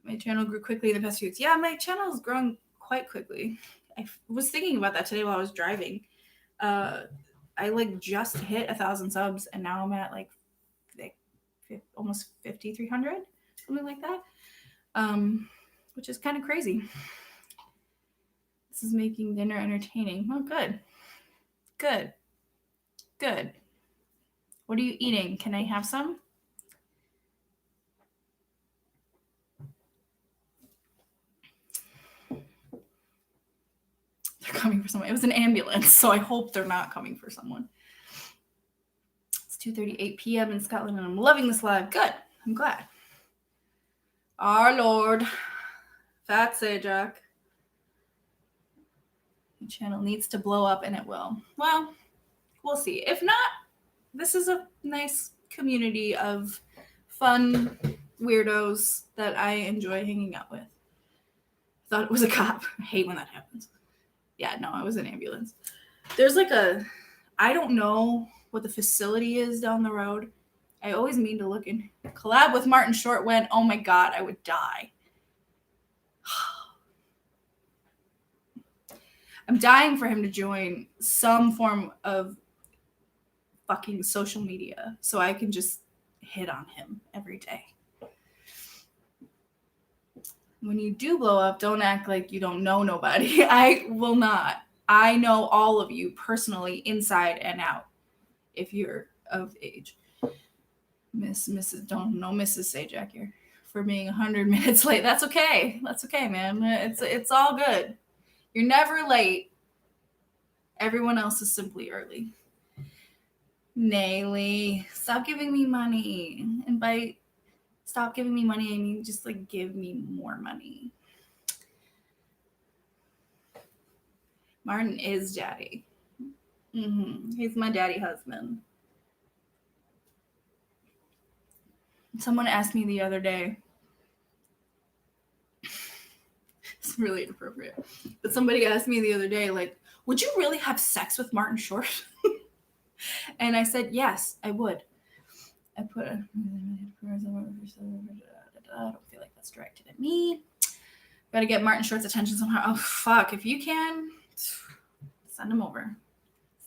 S1: My channel grew quickly in the past few weeks. Yeah, my channel has grown quite quickly. I was thinking about that today while I was driving. I like just hit 1,000 subs, and now I'm at like almost 5,300, something like that. Which is kind of crazy. This is making dinner entertaining. Oh, good. Good. Good. What are you eating? Can I have some? They're coming for someone. It was an ambulance, so I hope they're not coming for someone. It's 2:38 p.m. in Scotland, and I'm loving this live. Good. I'm glad. Our Lord, thefattestsajak. The channel needs to blow up, and it will. Well, we'll see. If not, this is a nice community of fun weirdos that I enjoy hanging out with. Thought it was a cop. I hate when that happens. Yeah, no, it was an ambulance. There's like I don't know what the facility is down the road. I always mean to look in. Collab with Martin Short went, oh my God, I would die. I'm dying for him to join some form of fucking social media so I can just hit on him every day. When you do blow up, don't act like you don't know nobody. I will not. I know all of you personally, inside and out, if you're of age. Mrs. Sajak here for being 100 minutes late. That's okay. That's okay, man. It's all good. You're never late. Everyone else is simply early. Nayli, stop giving me money. And by stop giving me money, I mean just like give me more money. Martin is daddy. He's my daddy husband. Someone asked me the other day, it's really inappropriate, but somebody asked me the other day, like, would you really have sex with Martin Short? And I said, yes, I would. I put I don't feel like that's directed at me. Gotta get Martin Short's attention somehow. Oh, fuck. If you can, send him over.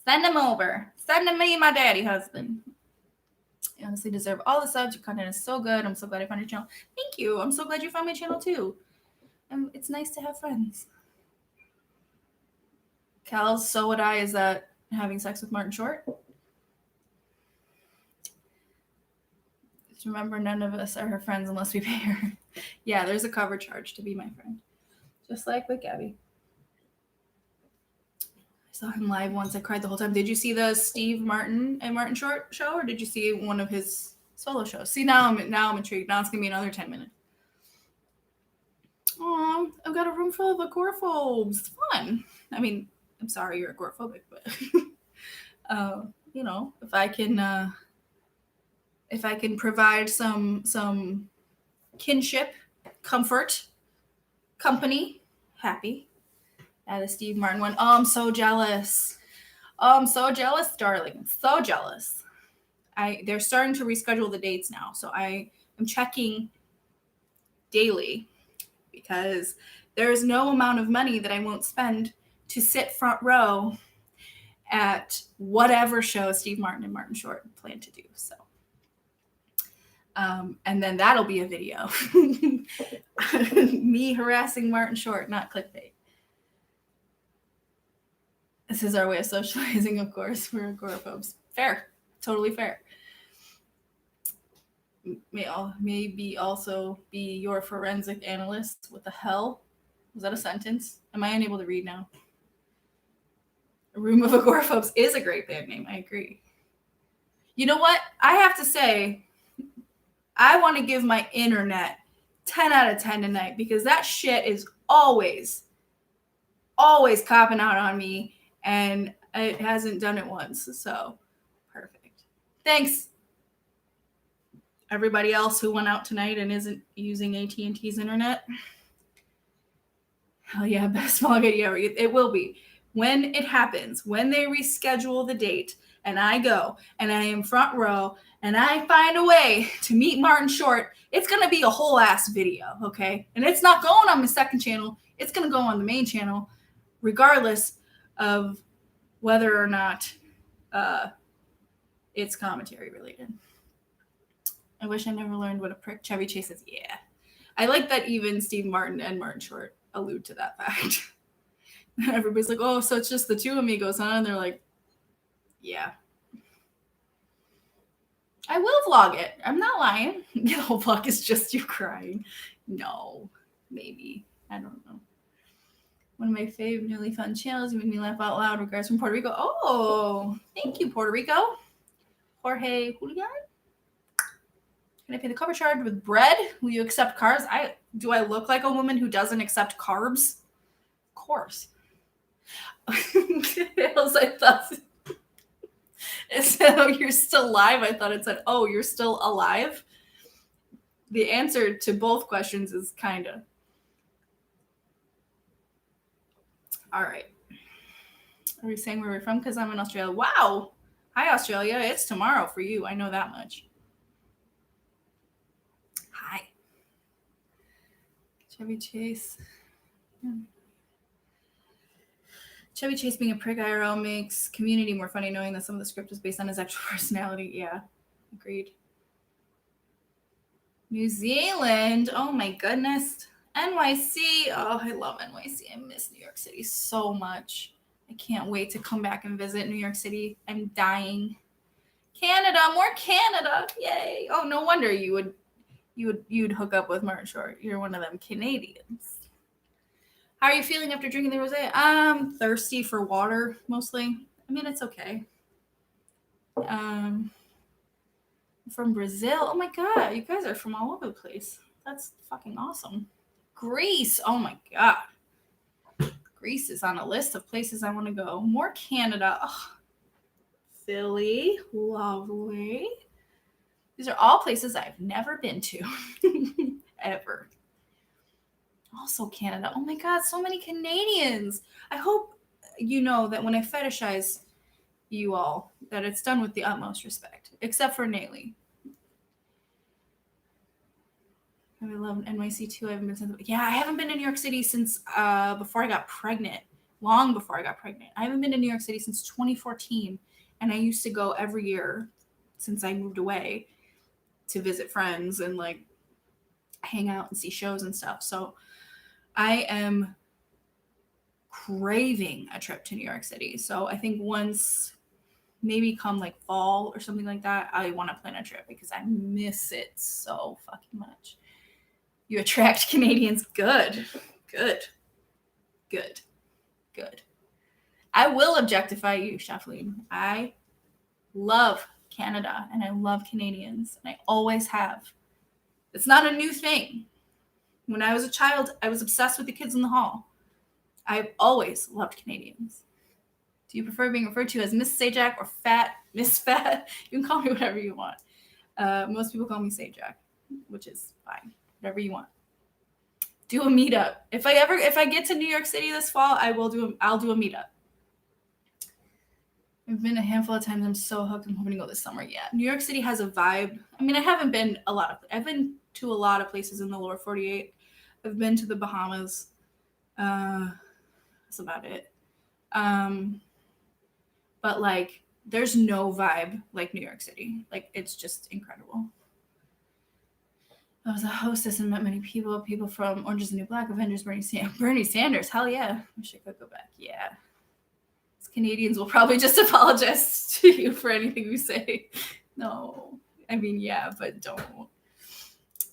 S1: Send him over. Send him me, my daddy husband. You honestly deserve all the subs. Your content is so good. I'm so glad I found your channel. Thank you. I'm so glad you found my channel too. It's nice to have friends. Cal's so would I is that having sex with Martin Short? Just remember, none of us are her friends unless we pay her. Yeah, there's a cover charge to be my friend. Just like with Gabby. I saw him live once. I cried the whole time. Did you see the Steve Martin and Martin Short show, or did you see one of his solo shows? See, now I'm intrigued. Now it's gonna be another 10 minutes. Oh, I've got a room full of agoraphobes. It's fun. I mean, I'm sorry you're agoraphobic, but you know, if I can provide some kinship, comfort, company, happy. The Steve Martin one. Oh, I'm so jealous. Oh, I'm so jealous, darling. So jealous. They're starting to reschedule the dates now, so I am checking daily because there is no amount of money that I won't spend to sit front row at whatever show Steve Martin and Martin Short plan to do. So, and then that'll be a video. Me harassing Martin Short, not clickbait. This is our way of socializing, of course. We're agoraphobes. Fair. Totally fair. Maybe also be your forensic analyst. What the hell? Was that a sentence? Am I unable to read now? A Room of Agoraphobes is a great band name. I agree. You know what? I have to say, I want to give my internet 10 out of 10 tonight because that shit is always copping out on me, and it hasn't done it once. So perfect. Thanks. Everybody else who went out tonight and isn't using AT&T's internet. Hell yeah, best small video ever. It will be. When it happens, when they reschedule the date and I go and I am front row and I find a way to meet Martin Short, it's going to be a whole ass video, okay? And it's not going on the second channel. It's going to go on the main channel, regardless of whether or not it's commentary related. I wish I never learned what a prick Chevy Chase is. Yeah. I like that even Steve Martin and Martin Short allude to that fact. Everybody's like, oh, so it's just the two amigos, huh? And they're like, yeah. I will vlog it. I'm not lying. The whole vlog is just you crying. No, maybe. I don't know. One of my favorite newly fun channels. You make me laugh out loud. Regards from Puerto Rico. Oh, thank you, Puerto Rico. Jorge Julian. Can I pay the cover charge with bread? Will you accept carbs? Do I look like a woman who doesn't accept carbs? Of course. I thought it said, oh, you're still alive. I thought it said, oh, you're still alive. The answer to both questions is kind of. All right. Are we saying where we're from? Because I'm in Australia. Wow. Hi, Australia. It's tomorrow for you. I know that much. Hi. Chevy Chase. Chevy Chase being a prick IRL makes Community more funny, knowing that some of the script is based on his actual personality. Yeah, agreed. New Zealand. Oh my goodness. NYC. Oh, I love NYC. I miss New York City so much. I can't wait to come back and visit New York City. I'm dying. Canada, more Canada. Yay. Oh, no wonder you'd hook up with Martin Short. You're one of them Canadians. How are you feeling after drinking the rosé? I'm thirsty for water, mostly. I mean, it's okay. From Brazil. Oh my God, you guys are from all over the place. That's fucking awesome. Greece. Oh my God. Greece is on a list of places I want to go. More Canada. Oh. Philly. Lovely. These are all places I've never been to. Ever. Also Canada. Oh my God, so many Canadians. I hope you know that when I fetishize you all, that it's done with the utmost respect, except for Nayli. I love NYC too. I haven't been to New York City since before I got pregnant. Long before I got pregnant. I haven't been to New York City since 2014, and I used to go every year since I moved away to visit friends and like hang out and see shows and stuff. So I am craving a trip to New York City. So I think once, maybe come like fall or something like that, I want to plan a trip because I miss it so fucking much. You attract Canadians. Good. I will objectify you, Shafleen. I love Canada and I love Canadians, and I always have. It's not a new thing. When I was a child, I was obsessed with the kids in the hall. I've always loved Canadians. Do you prefer being referred to as Miss Sajak or Fat, Miss Fat? You can call me whatever you want. Most people call me Sajak, which is fine. Whatever you want. Do a meetup. If I get to New York City this fall, I'll do a meetup. I've been a handful of times. I'm so hooked. I'm hoping to go this summer. Yeah, New York City has a vibe. I mean, I haven't been I've been to a lot of places in the lower 48. I've been to the Bahamas. That's about it. But like, there's no vibe like New York City. Like, it's just incredible. I was a hostess and met many people from Orange is the New Black, Avengers, Bernie Sanders. Hell yeah. Wish I could go back. Yeah. Canadians will probably just apologize to you for anything you say. No. I mean, yeah, but don't.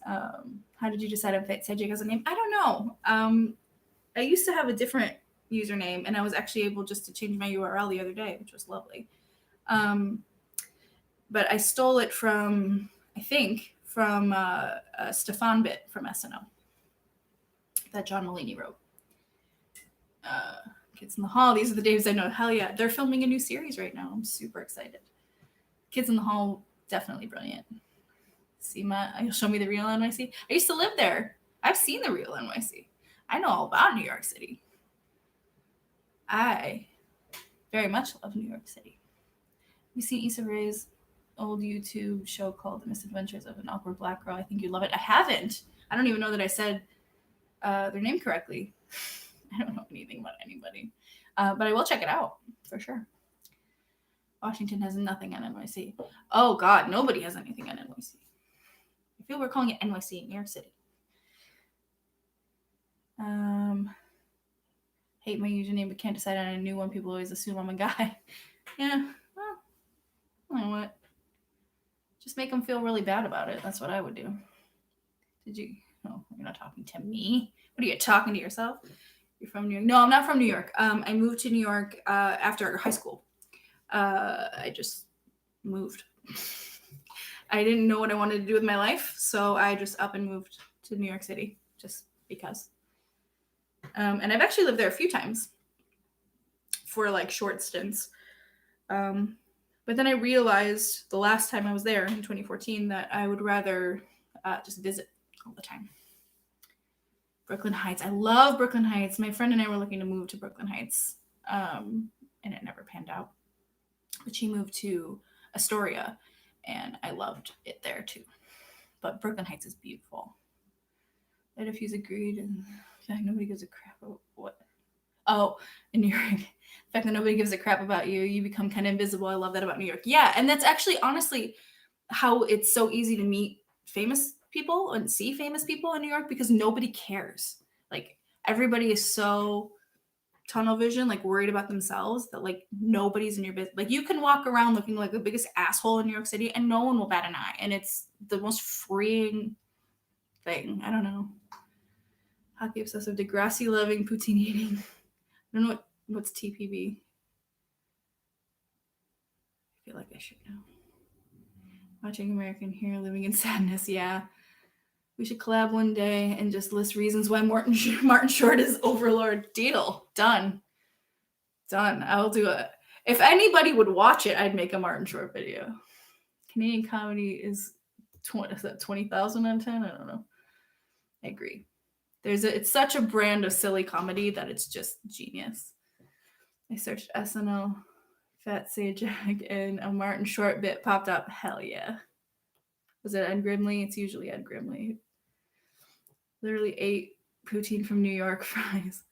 S1: How did you decide on Thefattestsajak as a name? I don't know. I used to have a different username, and I was actually able just to change my URL the other day, which was lovely. But I stole it from Stefan Bit from SNL that John Mulaney wrote. Kids in the Hall. These are the days I know. Hell yeah. They're filming a new series right now. I'm super excited. Kids in the Hall, definitely brilliant. You'll show me the real NYC. I used to live there. I've seen the real NYC. I know all about New York City. I very much love New York City. you seen Issa Rae's old YouTube show called The Misadventures of an Awkward Black Girl? I think you'd love it. I haven't. I don't even know that I said their name correctly. I don't know anything about anybody. But I will check it out for sure. Washington has nothing on NYC. Oh God, nobody has anything on NYC. I feel we're calling it NYC, New York City. Hate my username, but can't decide on a new one. People always assume I'm a guy. Yeah, well, you know what? Just make them feel really bad about it. That's what I would do. Did you? Oh, you're not talking to me. What are you talking to yourself? You're from New York? No, I'm not from New York. I moved to New York after high school. I just moved. I didn't know what I wanted to do with my life, so I just up and moved to New York City just because. And I've actually lived there a few times for like short stints. But then I realized the last time I was there in 2014 that I would rather just visit all the time. Brooklyn Heights. I love Brooklyn Heights. My friend and I were looking to move to Brooklyn Heights, and it never panned out. But she moved to Astoria, and I loved it there too. But Brooklyn Heights is beautiful. That if he's agreed, and the fact nobody gives a crap about what. Oh, in New York, the fact that nobody gives a crap about you, you become kind of invisible. I love that about New York. Yeah, and that's actually honestly how it's so easy to meet famous people and see famous people in New York because nobody cares. Like everybody is so tunnel vision, like worried about themselves that like nobody's in your business. Like you can walk around looking like the biggest asshole in New York City and no one will bat an eye. And it's the most freeing thing. I don't know. Hockey obsessive, Degrassi loving, poutine eating. I don't know what's TPB. I feel like I should know. Watching American Hero, living in sadness. Yeah. We should collab one day and just list reasons why Martin Short is overlord. Deal. Done. I'll do it. If anybody would watch it, I'd make a Martin Short video. Canadian comedy is 20,000 out of 10? I don't know. I agree. It's such a brand of silly comedy that it's just genius. I searched SNL, Fat Sajak, and a Martin Short bit popped up. Hell yeah. Was it Ed Grimley? It's usually Ed Grimley. Literally ate poutine from New York fries.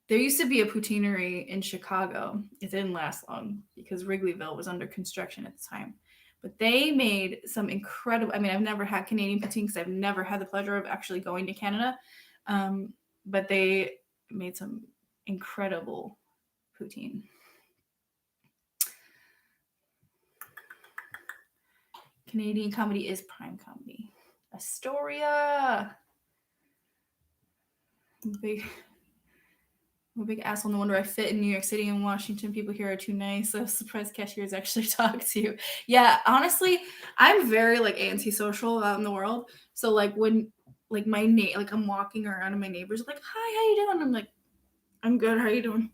S1: There used to be a poutineery in Chicago. It didn't last long because Wrigleyville was under construction at the time. But they made some incredible, I mean, I've never had Canadian poutine because I've never had the pleasure of actually going to Canada. But they made some incredible poutine. Canadian comedy is prime comedy. Astoria. I'm a big asshole. No wonder I fit in New York City and Washington. People here are too nice. So surprised cashiers actually talk to you. Yeah, honestly, I'm very like antisocial out in the world. So like when like I'm walking around and my neighbors are like, "Hi, how you doing?" I'm like, "I'm good. How you doing?"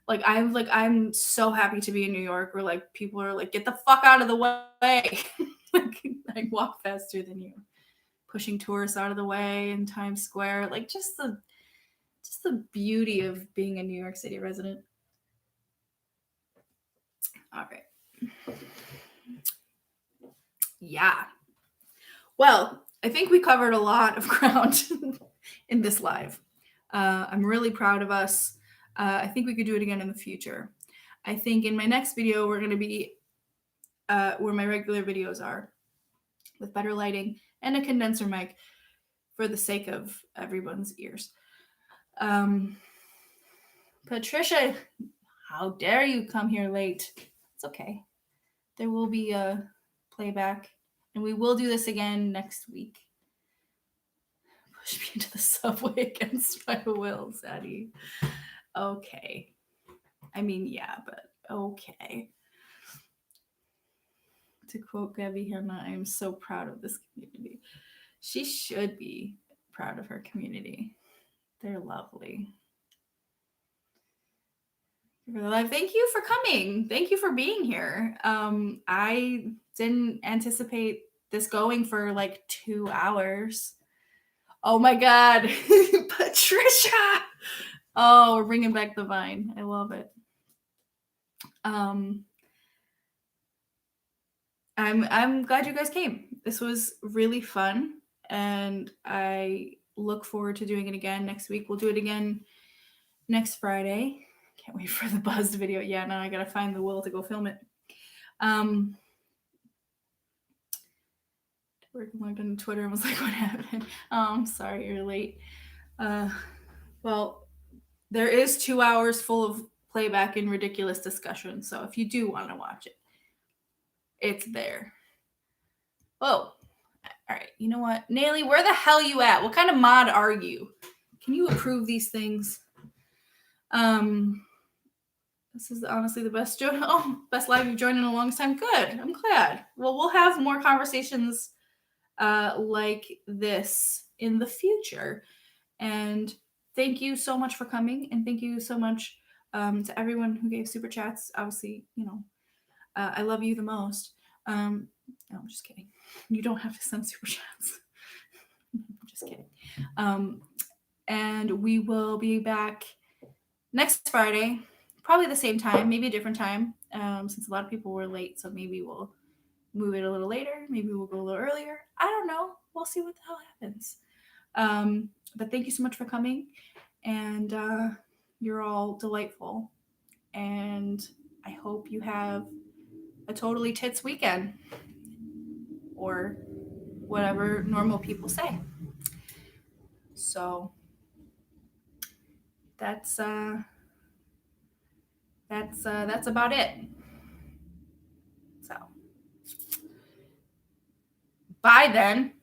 S1: I'm so happy to be in New York where like people are like, "Get the fuck out of the way." Like I walk faster than you. Pushing tourists out of the way in Times Square. Like just the beauty of being a New York City resident. All right. Yeah. Well, I think we covered a lot of ground in this live. I'm really proud of us. I think we could do it again in the future. I think in my next video, we're going to be where my regular videos are with better lighting and a condenser mic for the sake of everyone's ears. Patricia, how dare you come here late? It's okay. There will be a playback, and we will do this again next week. Push me into the subway against my will, Zaddy. Okay. I mean, yeah, but okay. To quote Gabby Hanna, I am so proud of this community. She should be proud of her community. They're lovely. Thank you for coming. Thank you for being here. I didn't anticipate this going for like 2 hours. Oh my God, Patricia. Oh, we're bringing back the vine. I love it. I'm glad you guys came. This was really fun, and I look forward to doing it again next week. We'll do it again next Friday. Can't wait for the buzzed video. Yeah, now I gotta find the will to go film it. Logged on Twitter and was like, "What happened?" Sorry, you're late. Well, there is 2 hours full of playback and ridiculous discussion. So if you do want to watch it, it's there. Oh, all right. You know what, Naily, where the hell you at? What kind of mod are you? Can you approve these things? This is honestly the best best live you've joined in a long time. Good. I'm glad. Well, we'll have more conversations like this in the future. And thank you so much for coming, and thank you so much to everyone who gave super chats. Obviously, I love you the most. No, I'm just kidding. You don't have to send super chats. I'm just kidding. And we will be back next Friday, probably the same time, maybe a different time, since a lot of people were late. So maybe we'll move it a little later. Maybe we'll go a little earlier. I don't know. We'll see what the hell happens. But thank you so much for coming. And you're all delightful. And I hope you have a totally tits weekend, or whatever normal people say. So that's about it. So bye then.